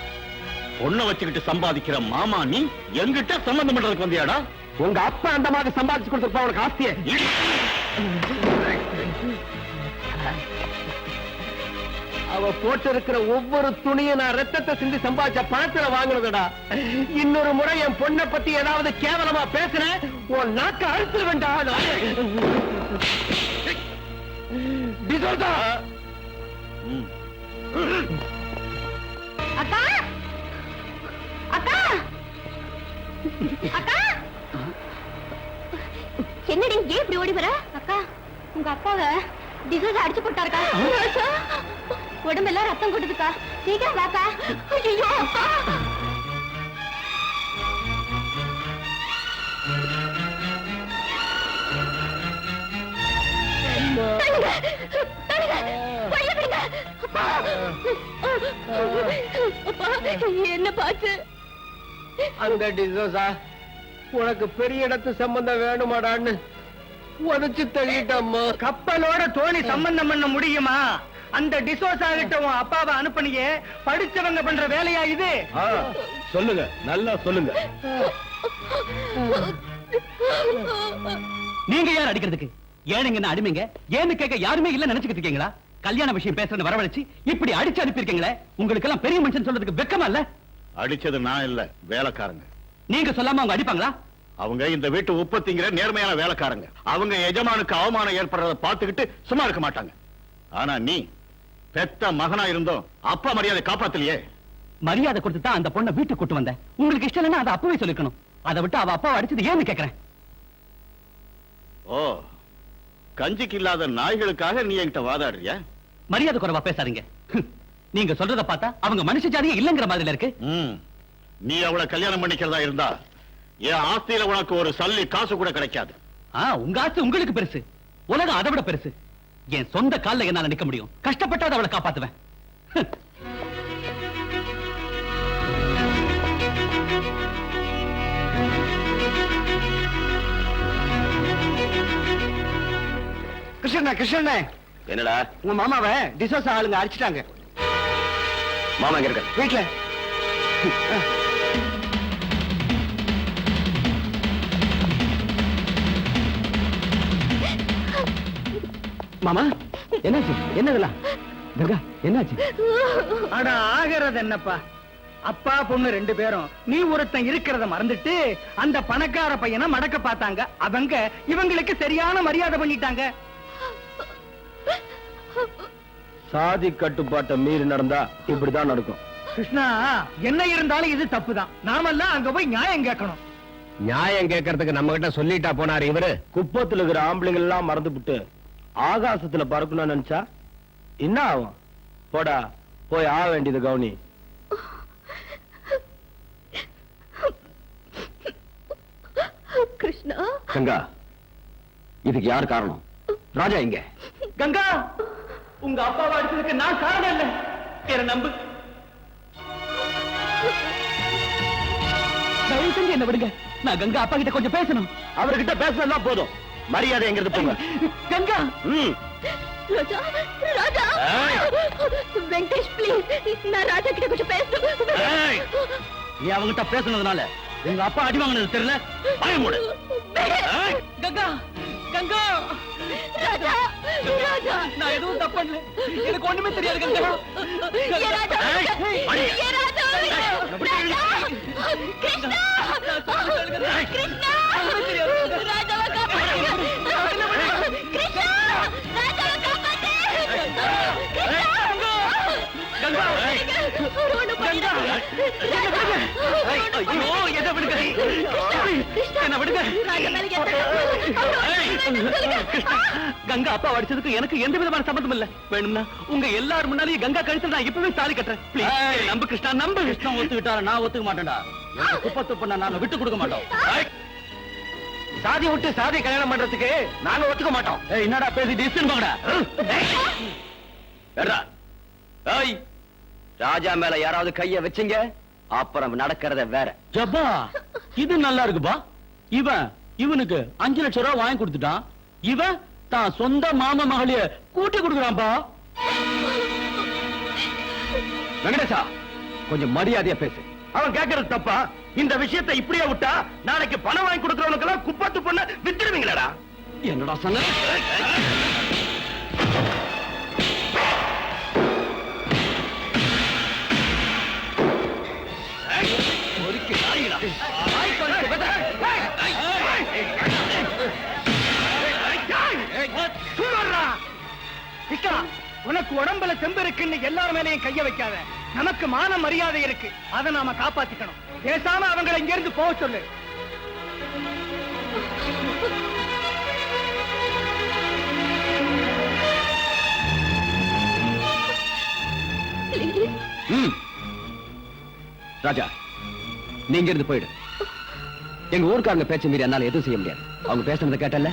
G: பொண்ணை வச்சுக்கிட்டு சம்பாதிக்கிற மாமா நீ எங்கிட்ட சம்பந்தம் பண்றதுக்கு வந்தியாடா?
I: உங்க அப்பா அந்த மாதிரி சம்பாதிச்சு கொடுத்துருப்பா உனக்கு ஆஸ்தியே. அவ போட்டு இருக்கிற ஒவ்வொரு துணியும் நான் ரத்தத்தை சிந்தி சம்பாதிச்ச பணத்துல வாங்குறதுடா. இன்னொரு முறை என் பொண்ணை பத்தி ஏதாவது கேவலமா பேசுறேன், உன் நாக்க அழுத்து வேண்டாம்.
E: அக்கா அக்கா அக்கா என்னடி ஏன் இப்படி ஓடி வர? அக்கா உங்க அப்பாவை டிசோஸ் அடிச்சு போட்டாருக்கா. உடம்பெல்லாம் ரத்தம் கொட்டுதுக்கா, சீக்கிரம் வாக்கா. ஐயோ அக்கா. என்ன பாத்து?
I: அந்த டிசோசா உனக்கு பெரிய இடத்து சம்பந்தம் வேணுமாடான்னு உதச்சு தள்ளிட்டம்மா.
F: கப்பலோட தோணி சம்பந்தம் பண்ண முடியுமா? அந்த டிசோசா கிட்ட உன் அப்பாவை அனுப்புனியே, படிச்சவங்க பண்ற வேலையா இது?
G: சொல்லுங்க, நல்லா சொல்லுங்க.
F: நீங்க யார் அடிக்கிறதுக்கு? ஏழைங்கன்னு அடிமைங்க ஏன்னு கேட்க யாருமே இல்ல நினைச்சுக்கிட்டு இருக்கீங்களா? கல்யாண விஷயம் பேசுறது வரவழைச்சு இப்படி அடிச்சு அனுப்பியிருக்கீங்களே, உங்களுக்கு எல்லாம் பெரிய மனுஷன் சொல்றதுக்கு வெக்கமா இல்ல?
G: அடிச்சது நான் இல்ல, வேலைக்காரங்க.
F: நீங்க சொல்லாம அவங்க அடிப்பாங்களா?
G: அவங்க இந்த வீட்டு உற்பத்திங்கிற நேர்மையான வேலைக்காரங்க. அவங்க எஜமானுக்கு அவமானம் ஏற்படுறத பார்த்துக்கிட்டு சும்மா இருக்க மாட்டாங்க. ஆனா நீ பெத்த மகனா இருந்தோம் அப்பா மரியாதை காப்பாத்தலையே.
F: மரியாதை கொடுத்து தான் அந்த பொண்ணை வீட்டுக்கு கூட்டு வந்தேன். உங்களுக்கு இஷ்டம் இல்லைன்னா அதை அப்பவே சொல்லிக்கணும். அதை விட்டு அவ அப்பாவை அடிச்சது ஏன்னு கேக்குறேன்.
G: ஓ, கஞ்சிக்கு இல்லாத நாய்களுக்காக நீ என்கிட்ட வாதாடுறியா?
F: மரியாதை குறைவா பேசாதீங்க. நீங்க சொல்றத பார்த்தா அவங்க மனுஷ ஜாதியே இல்லங்கிற மாதிரி இருக்கு.
G: நீ அவளை கல்யாணம் பண்ணிக்கிறதா இருந்தா என் ஆஸ்தியில உனக்கு ஒரு சல்லி காசு கூட கிடைக்காது.
F: உங்க ஆஸ்தி உங்களுக்கு பெருசு, உலகம் அதை விட பெருசு. என் சொந்த கால்ல என்னால நிக்க முடியும். கஷ்டப்பட்டாத அவளை காப்பாத்துவேன்.
I: கிருஷ்ணா கிருஷ்ண,
G: என்னடா?
I: உங்க மாமாவை டிசோசா ஆளுங்க அடிச்சிட்டாங்க.
G: மாமா எங்க இருக்க?
I: வீட்டுல. மாமா என்னாச்சு? என்னதுலாம் கங்கா என்னாச்சு?
F: ஆனா ஆகிறது என்னப்பா, அப்பா பொண்ணு ரெண்டு பேரும் நீ ஒருத்தன் இருக்கிறத மறந்துட்டு அந்த பணக்கார பையனை மடக்க பார்த்தாங்க. அவங்க இவங்களுக்கு சரியான மரியாதை பண்ணிட்டாங்க.
I: சாதி கட்டுப்பாட்டை மீறி நடந்தா இப்படிதான் நடக்கும்.
F: கிருஷ்ணா, என்ன இருந்தாலும் இது தப்புதான். நாமெல்லாம் அங்க போய் நியாயம் கேட்கணும்.
I: நியாயம் கேட்கறதுக்கு நம்ம கிட்ட சொல்லிட்டா போனாரு இவரு. குப்பத்துல இருக்கிற ஆம்பளைங்க எல்லாம் மறந்துபிட்டு ஆகாசத்துல பறக்கணும்னு நினைச்சா என்ன ஆகும்? போடா, போய் ஆக வேண்டியது கவுனி.
E: கிருஷ்ணா.
C: கங்கா, இதுக்கு யார் காரணம்? ராஜா இங்க.
F: கங்கா, உங்க அப்பாவை அடிச்சதுக்கு நான் காரணம் இல்லை. என்ன நம்பு. தயவு செஞ்சு என்ன விடுங்க. நான் கங்கா அப்பா கிட்ட கொஞ்சம் பேசணும்.
G: அவர்கிட்ட பேசினா போதும். மரியாதை எங்கிறது போங்க.
F: கங்கா.
E: ராஜா, ராஜா. வெங்கடேஷ், ப்ளீஸ், நான் ராஜா கிட்ட கொஞ்சம் பேசணும்.
F: நீ அவங்கிட்ட பேசுனதுனால உங்க அப்பா அடி வாங்கினது தெரியல? வாய மூடு. கங்கா கங்கா
E: ராஜா ராஜா
F: நான் எதுவும் தப்பு பண்ணல. எனக்கு ஒண்ணுமே தெரியாது கங்கா.
E: ஏ ராஜா ஏ ராஜா கிருஷ்ணா கிருஷ்ணா ராஜாவை காப்பாத்து கிருஷ்ணா ராஜாவை காப்பாத்து
F: கங்கா
E: ஒண்ணு பண்ணு
F: ஐயோ என்ன விடுங்க என்ன விடுங்க. கங்கா அப்பா அடிச்சதுக்கு எனக்கு எந்த விதமான சம்பந்தம் இல்ல. வேணும்னா உங்க எல்லாரும் முன்னாலேயும் கங்கா கழுத்துல நான் இப்பவே தாலி கட்டுறேன். Please, நம்பு கிருஷ்ணா நம்பு. கிருஷ்ணா ஒத்துக்கிட்டார நான் ஒத்துக்க மாட்டேன்டா. குப்பை துப்புனா நான் விட்டு கொடுக்க மாட்டோம்.
I: சாதி விட்டு சாதி கல்யாணம் பண்றதுக்கு நாங்க ஒத்துக்க மாட்டோம்.
F: என்னடா பேசி டிஸ்டன் போங்கடா.
C: ஏய் ராஜா மேல யாராவது கைய வச்சீங்க அப்புறம் நடக்கிறத வேற.
F: ஜப்பா இது நல்லா இருக்குப்பா. இவனுக்கு 5 லட்சம் ரூபாய் வாங்கி கொடுத்துட்டான். இவன் தான் சொந்த மாமா மகளிய கூட்டி கொடுக்குறான்பா.
C: வெங்கடேசா கொஞ்சம் மரியாதையா பேசு.
I: அவன் கேட்கறது தப்பா? இந்த விஷயத்தை இப்படியே விட்டா நாளைக்கு பணம் வாங்கி கொடுக்கறவனுக்கு எல்லாம் குப்பத்து பண்ண வித்துடுவீங்களா?
C: என்னடா சொன்ன?
I: உனக்கு உடம்புல தெம்பு இருக்குன்னு எல்லார் மேலையும் கைய வைக்காத. நமக்கு மான மரியாதை இருக்கு, அதை நாம காப்பாத்திக்கணும். பேசாம அவங்களை இங்க இருந்து போக சொல்லு.
C: ராஜா நீங்க இருந்து போயிடு. எங்க ஊருக்காரங்க பேச்ச மீறி என்னால எதுவும் செய்ய முடியாது. அவங்க பேசுறத கேட்டல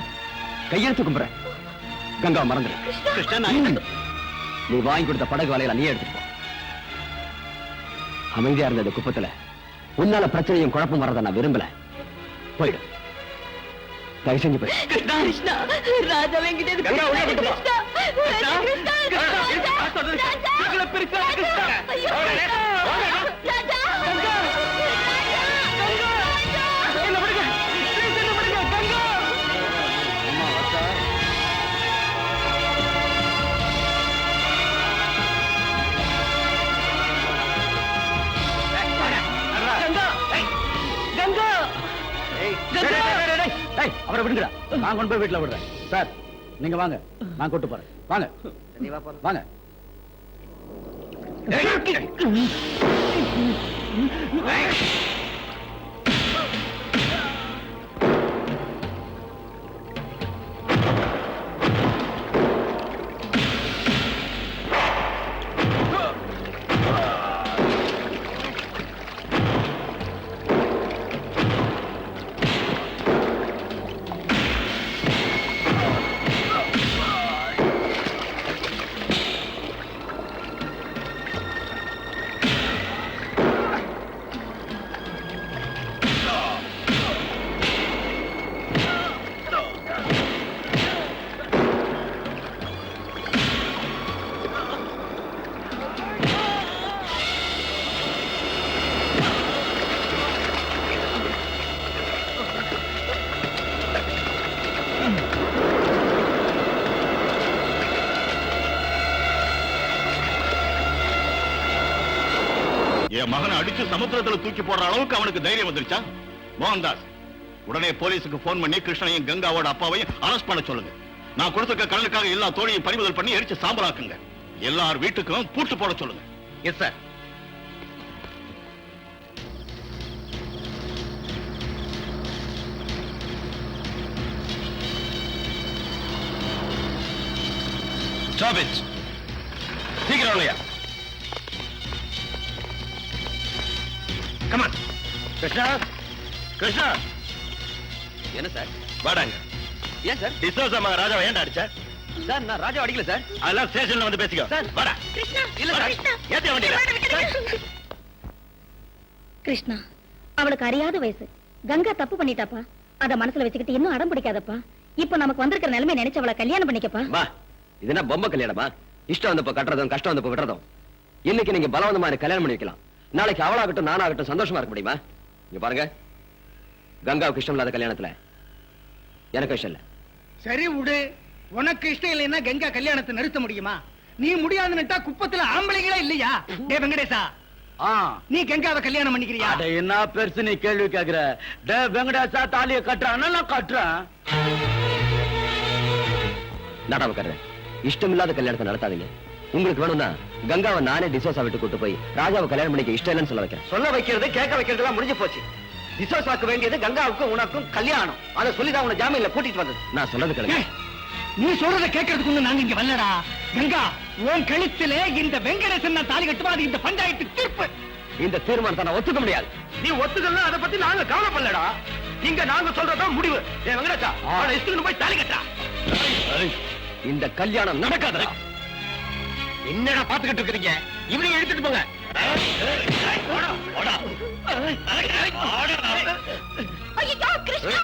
C: கையெழுத்து கும்புற. கங்கா மறந்துடு. கிருஷ்ணன் நீ வாங்கி கொடுத்த படகு வலையில நீ எடுத்துட்டு போ. அமைதியா இருந்த குப்பத்துல உன்னால பிரச்சனையும் குழப்பம் வரத நான் விரும்பல. போயிடு. தயவு செஞ்சு போயிடு.
E: கிருஷ்ணா ராஜா வெங்கிட்ட
F: அவரை விடுங்கடா. நான் கொண்டு போய் வீட்டுல விடுறேன். சார் நீங்க வாங்க, நான் கூட்டு போறேன். வாங்க வாங்க.
G: என் மகனை அடிச்சு சமுத்திரத்துல தூக்கி போடுற அளவுக்கு அவனுக்கு தைரியம் வந்துருச்சா? மோகன்தாஸ் உடனே போலீஸுக்கு போன் பண்ணி கிருஷ்ணனையும் கங்காவோட அப்பாவையும் அரெஸ்ட் பண்ண சொல்லுங்க. நான் கொடுத்துருக்க கடலுக்காக எல்லா தோழியும் பறிமுதல் பண்ணி எரிச்சு சாம்பலாக்குங்க. எல்லார் வீட்டுக்கும் பூட்டு போட சொல்லுங்க.
A: Yes sir.
G: Stop it. சீக்கிரம் இல்லையா? கமான். கிருஷ்ணா கிருஷ்ணா
C: என்ன சார்?
G: வாடாங்க.
C: ஏன் சார்?
G: டிசோசா மகன் ராஜாவை ஏன்டா அடிச்ச?
C: சார் நான் ராஜா அடிக்கல சார்.
G: அதெல்லாம் ஸ்டேஷன்ல வந்து பேசிக்கோ. வாடா.
C: இல்ல சார்.
G: ஏத்தி வண்டியில.
E: கிருஷ்ணா அவளுக்கு அறியாத வயசு. கங்கா தப்பு பண்ணிட்டாப்பா. அத மனசுல வச்சுக்கிட்டு இன்னும் அடம் பிடிக்காதப்பா. இப்ப நமக்கு வந்திருக்கிற நிலைமை நினைச்சு அவளை கல்யாணம் பண்ணிக்கப்பா.
C: மா இது என்ன பொம்மை கல்யாணமா? இஷ்டம் வந்தப்ப கட்டுறதும் கஷ்டம் வந்தப்ப விடுறதும். இன்னைக்கு நீங்க பலவந்தமா எனக்கு கல்யாணம் பண்ணி வைக்கலாம். நாளைக்கு அவளாகட்டும் நானாகட்டும் சந்தோஷமா இருக்க முடியுமா? இங்க பாருங்க, கங்காவுக்கு இஷ்டம் இல்லாத கல்யாணத்துல எனக்கு இஷ்டம் இல்ல.
K: சரி விடு, உனக்கு இஷ்டம் இல்லைன்னா கங்கா கல்யாணத்தை நிறுத்த முடியுமா? நீ முடியாதுன்னுட்டா குப்பத்துல ஆம்பளைங்களா இல்லையா? டே வெங்கடேசா, நீ கங்காவை கல்யாணம் பண்ணிக்கிறியா?
B: அட என்ன பெருசு நீ கேள்வி கேக்குற? டே வெங்கடேசா தாலியை கட்டுறான், நான் கட்டுறேன்.
C: நாடாமக்காரர், இஷ்டம் இல்லாத கல்யாணத்தை நடத்தாதீங்க. உங்களுக்கு வேணும்னா கங்காவை நானே டிசோசா விட்டு கூட்டு போய் ராஜாவை கல்யாணம் பண்ணிக்க இஷ்டம் இல்லைன்னு சொல்ல வைக்கிறேன்.
F: சொல்ல வைக்கிறது கேட்க வைக்கிறது எல்லாம் முடிஞ்சு போச்சு. டிசோசாக்கு வேண்டியது கங்காவுக்கும் உனக்கும் கல்யாணம். அதை சொல்லிதான் உன ஜாமீன்ல கூட்டிட்டு வந்தது.
C: நான் சொன்னது கிடையாது.
K: நீ சொல்றத கேட்கறதுக்கு நாங்க இங்க வரலடா. கங்கா, உன் கழுத்திலே இந்த வெங்கடேசன் நான் தாலி கட்டுவா, அது இந்த பஞ்சாயத்து தீர்ப்பு.
C: இந்த தீர்மானத்தை நான் ஒத்துக்க முடியாது.
F: நீ ஒத்துக்கலாம், அதை பத்தி நாங்க கவலைப்படலடா. இங்க நாங்க சொல்றதான் முடிவு. ஏன் வெங்கடேசா, அவனை இஷ்டத்துக்கு போய் தாலி கட்டா.
C: இந்த கல்யாணம் நடக்காதடா.
F: என்னடா பாத்துக்கிட்டு இருக்கீங்க? இவனையும் எடுத்துட்டு போங்க.
D: ஐயோ கிருஷ்ணா,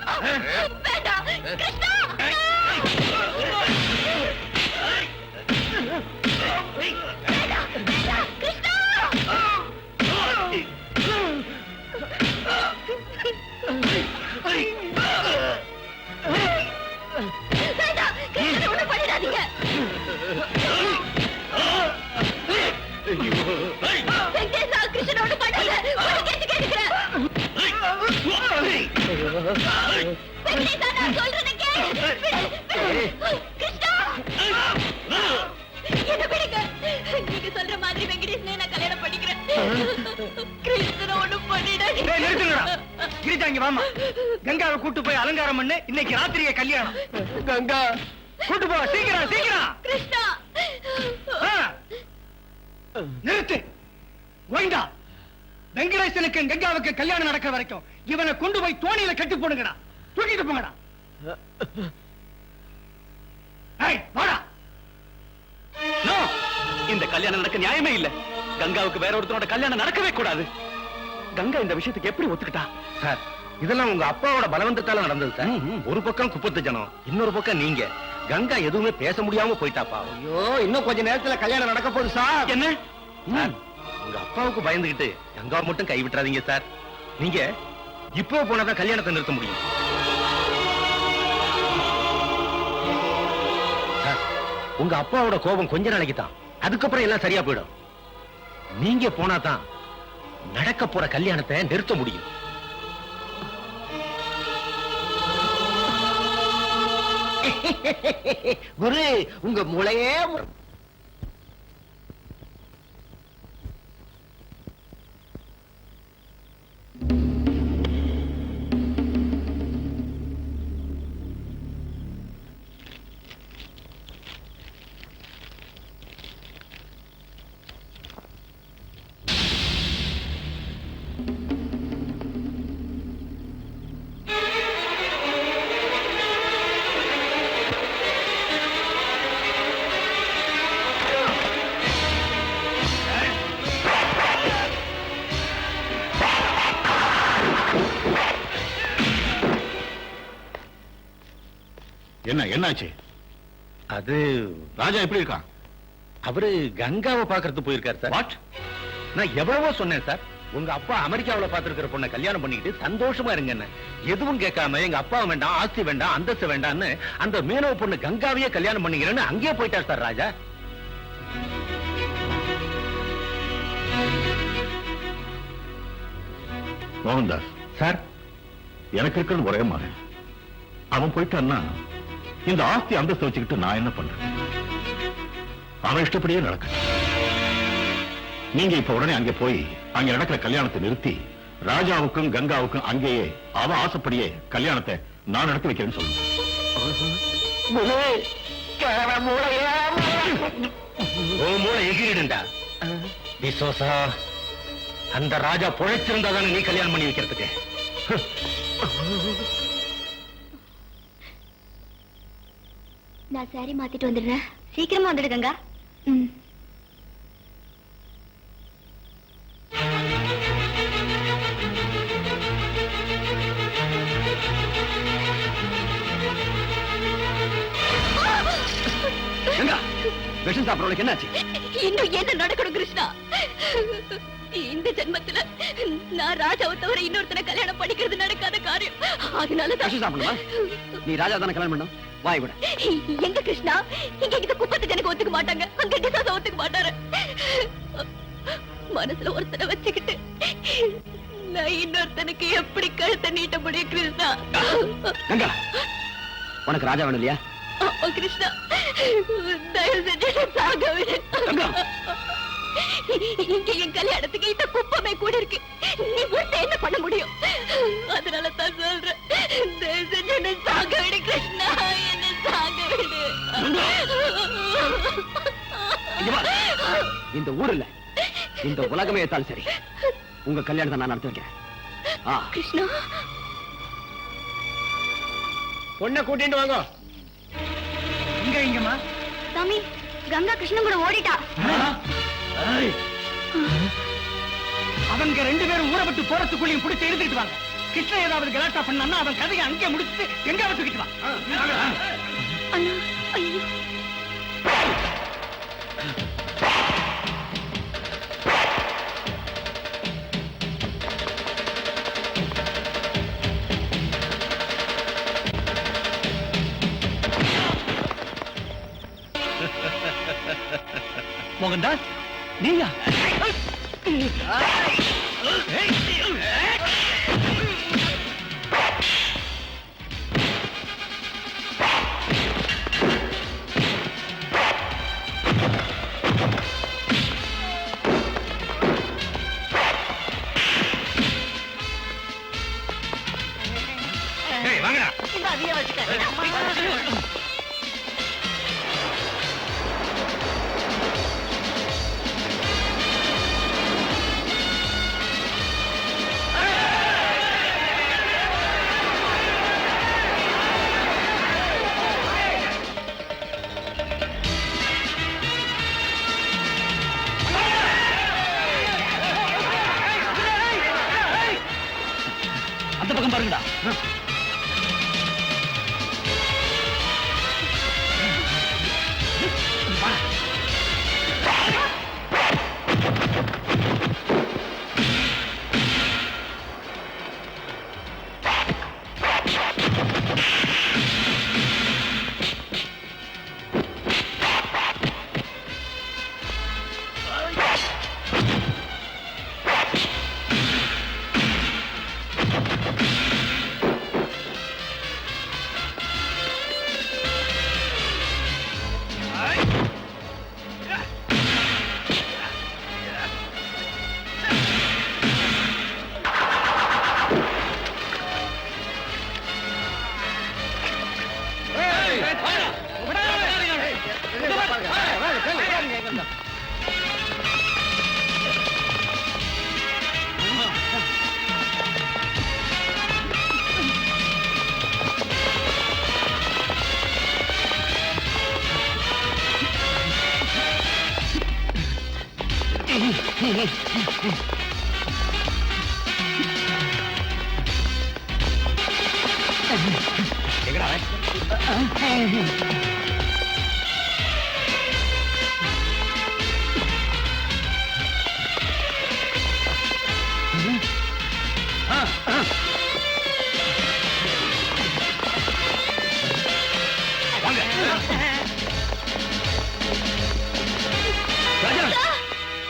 D: வேண்டாம் கிருஷ்ணா. கிருஷ்ணனோட பண்ணல, உனக்கு எதுக்கு கேக்குறேன்? வெங்கடேசா, நான் சொல்றதை கேளு. கிருஷ்ணா, என்ன விடுங்க. நீங்க சொல்ற மாதிரி வெங்கடேசனை நான் கல்யாணம் பண்ணிக்கிறேன். கிருஷ்ணனை ஒண்ணும் பண்ணிடாதீங்க.
K: நிறுத்துங்கடா. கிரிஜா, இங்க வாமா. கங்காவை கூட்டு போய் அலங்காரம் பண்ணு. இன்னைக்கு ராத்திரியே கல்யாணம்.
I: கங்கா,
K: கூட்டு போ, சீக்கிரம் சீக்கிரம்.
D: கிருஷ்ணா,
K: நிறுத்து. கோவிந்தா, வெங்கடேசனுக்கு கங்காவுக்கு கல்யாணம் நடக்கிற வரைக்கும் இவனை கொண்டு போய் தோணியில கட்டி போடுங்கடா. தூக்கிட்டு போங்கடா. வாடா.
F: இந்த கல்யாணம் நடக்க நியாயமே இல்ல. கங்காவுக்கு வேற ஒருத்தனோட கல்யாணம் நடக்கவே கூடாது. கங்கா இந்த விஷயத்துக்கு எப்படி ஒத்துக்கிட்டா?
A: சார், இதெல்லாம் உங்க அப்பாவோட பலவந்தத்தால நடந்தது சார். ஒரு பக்கம் குப்பத்து ஜனம், இன்னொரு பக்கம் நீங்க. கங்கா எதுவுமே பேச முடியாம போயிட்டாப்பா.
K: ஐயோ, இன்னும் கொஞ்ச நேரத்துல கல்யாணம் நடக்க போகுது சார்.
F: என்ன
A: சார், உங்க அப்பாவுக்கு பயந்துகிட்டு கங்காவை மட்டும் கைவிட்டுறாதீங்க சார். நீங்க இப்போ போனாதான் கல்யாணத்தை நிறுத்த முடியும். சார், உங்க அப்பாவோட கோபம் கொஞ்ச நாளைக்கு தான், அதுக்கப்புறம் எல்லாம் சரியா போயிடும். நீங்க போனாதான் நடக்க போற கல்யாணத்தை நிறுத்த முடியும்.
K: குரு, உங்க மூளையே
G: என்ன என்னாச்சு?
A: அது
G: ராஜா எப்படி இருக்கான்?
A: அவரு கங்காவை பாக்குறது போயிருக்காரு சார்.
G: வாட்?
A: நான் எவ்வளவோ சொன்னேன் சார். உங்க அப்பா அமெரிக்காவுல பாத்துருக்கிற பொண்ணை கல்யாணம் பண்ணிக்கிட்டு சந்தோஷமா இருங்கன்னு. எதுவும் கேட்காம எங்க அப்பா வேண்டாம், ஆஸ்தி வேண்டாம், அந்தஸ்து வேண்டாம்னு அந்த மீனவ பொண்ணு கங்காவையே கல்யாணம் பண்ணிக்கிறேன்னு அங்கேயே போயிட்டார் சார் ராஜா.
G: மோகன்தாஸ்
A: சார்,
G: எனக்கு இருக்கிறது ஒரே மாதிரி. அவன் போயிட்டான்னா இந்த ஆஸ்தி அந்தஸ்து வச்சுக்கிட்டு நான் என்ன பண்றேன்? அவன் இஷ்டப்படியே நடக்க. நீங்க இப்ப உடனே அங்கே போய் அங்க நடக்கிற கல்யாணத்தை நிறுத்தி ராஜாவுக்கும் கங்காவுக்கும் அங்கேயே அவன் ஆசைப்படியே கல்யாணத்தை நான் நடத்தி வைக்கிறேன்னு சொல்லுங்க.
A: மூளை எகிரிடுண்டா. விசோசா, அந்த ராஜா பொழைச்சிருந்தா தானே நீ கல்யாணம் பண்ணி வைக்கிறதுக்கு.
D: நான் சாரி மாத்திட்டு வந்துடுறேன்.
E: சீக்கிரமா வந்துடு கங்கா.
D: ம்.
C: கங்கா, விஷம் சாப்பிடுறவளுக்கு என்னாச்சு?
D: இன்னும் என்ன நடக்கணும் கிருஷ்ணா?
E: இந்த ஜென்மத்துல நான் ராஜாவை தவிர இன்னொருத்தனை கல்யாணம் பண்ணிக்கிறது நடக்காத காரியம். அதனாலதான்
C: விஷம் சாப்பிடணுமா? நீ ராஜா தானே கல்யாணம் பண்ணும், வாய் கூட.
E: எங்க கிருஷ்ணா, இங்க இந்த குப்பத்துக்கு எனக்கு ஒத்துக்க மாட்டாங்க, அங்க டிசாச ஒத்துக்க மாட்டாரு. மனசுல ஒருத்தனை வச்சுக்கிட்டு நான் இன்னொருத்தனுக்கு எப்படி கழுத்தை நீட்ட முடியும் கிருஷ்ணா?
C: கங்கா, உனக்கு ராஜா வேணும் இல்லையா?
E: கிருஷ்ணா, தயவு செஞ்சு சாக விடு. இங்க என் கல்யாணத்துக்கு இந்த குப்பமே கூட இருக்கு, நீ விட்டு என்ன பண்ண முடியும்? அதனால தான் சொல்றேன், தயவு செஞ்சு என்ன சாக விடு கிருஷ்ணா, என்ன சாக விடு.
C: இந்த ஊர் இல்ல, இந்த உலகமே ஏத்தாலும் சரி, உங்க கல்யாணத்தை நான் நடத்தி வைக்கிறேன்.
E: கிருஷ்ணா,
I: பொண்ணை கூட்டிட்டு வாங்க.
K: இங்கம்மா
E: சாமி, கங்கா கிருஷ்ணன் கூட ஓடிட்டா.
K: அவங்க 2 பேரும் ஊரை விட்டு போறதுக்குள்ளேயும் பிடிச்சி எடுத்துட்டு வாங்க. கிருஷ்ணன் ஏதாவது கலாட்டா பண்ணான்னா அவன் கதையை அங்கே முடிச்சுட்டு எங்க தூக்கிட்டு வா.
E: அண்ணா, ஐயோ.
F: மோகன்தாஸ், நீயா?
H: இந்த அதையே வச்சுக்க.
F: அந்த பக்கம் பாருங்கடா.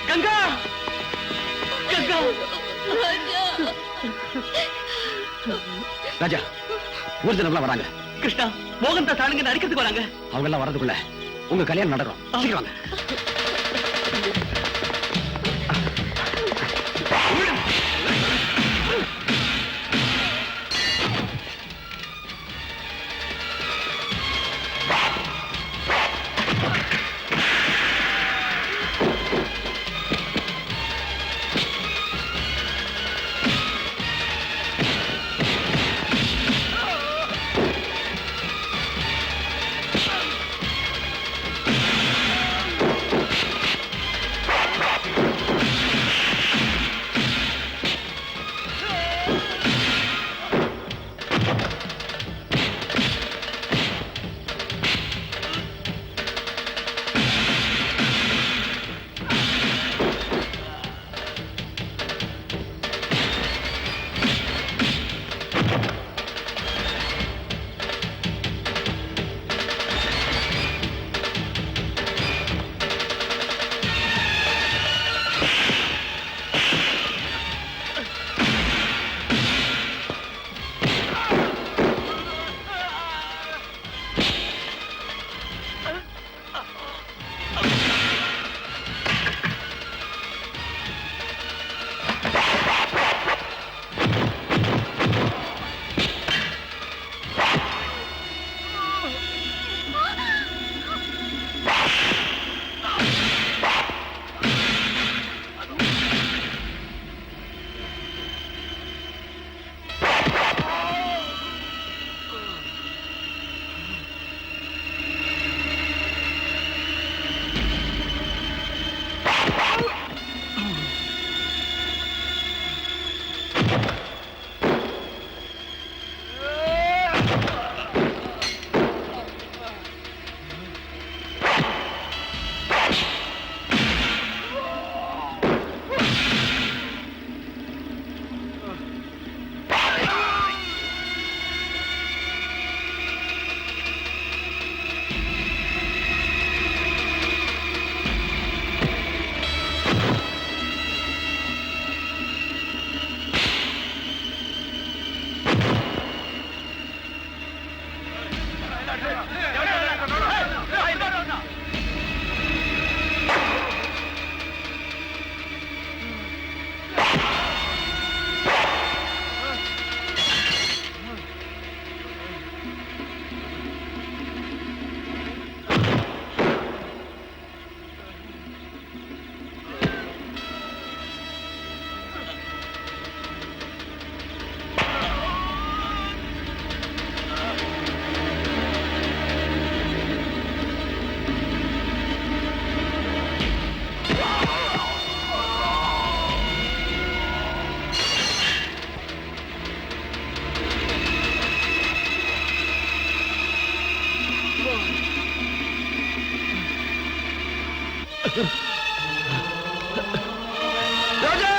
K: கங்கா, கங்கா.
C: ராஜா, ஊர் ஜனங்களாம் வராங்க.
F: கிருஷ்ணா, மோகன்தாஸ் ஆளுங்க அடிக்கிறதுக்கு வராங்க.
C: அவங்க எல்லாம் வரதுக்குள்ள உங்க கல்யாணம் நடக்கும். சீக்கிரம் வாங்க. ராஜா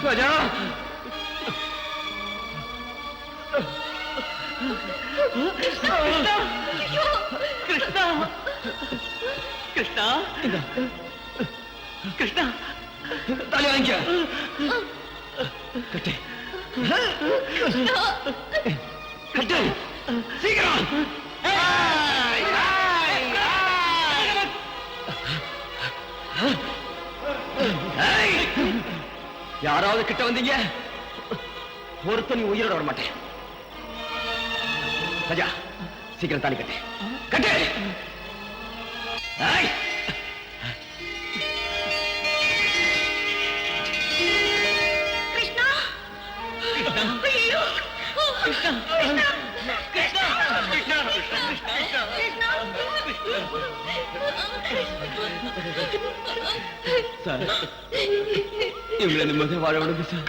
C: ராஜா
J: கிருஷ்ணா கிருஷ்ணா கிருஷ்ணா
C: தாலி வாங்கிக்க கட்டு கட்டு சீக்கிரம் யாராவது கிட்ட வந்தீங்க ஒருத்தன் உயிரோட வர மாட்டேன் ராஜா சீக்கிரம் தாலி கட்டு கட்டு ஏய்!
E: கிருஷ்ணா ஐயோ! கிருஷ்ணா!
C: சார் இவங்களை நிம்மதியா வாழ விடுங்க சார்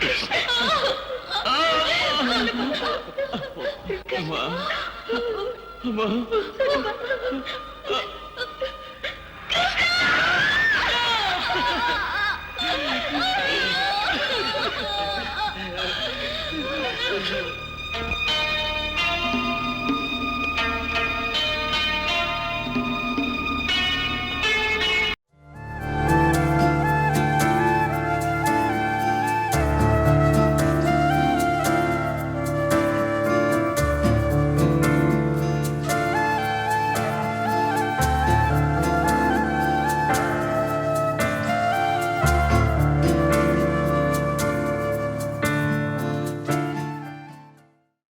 C: அம்மா அம்மா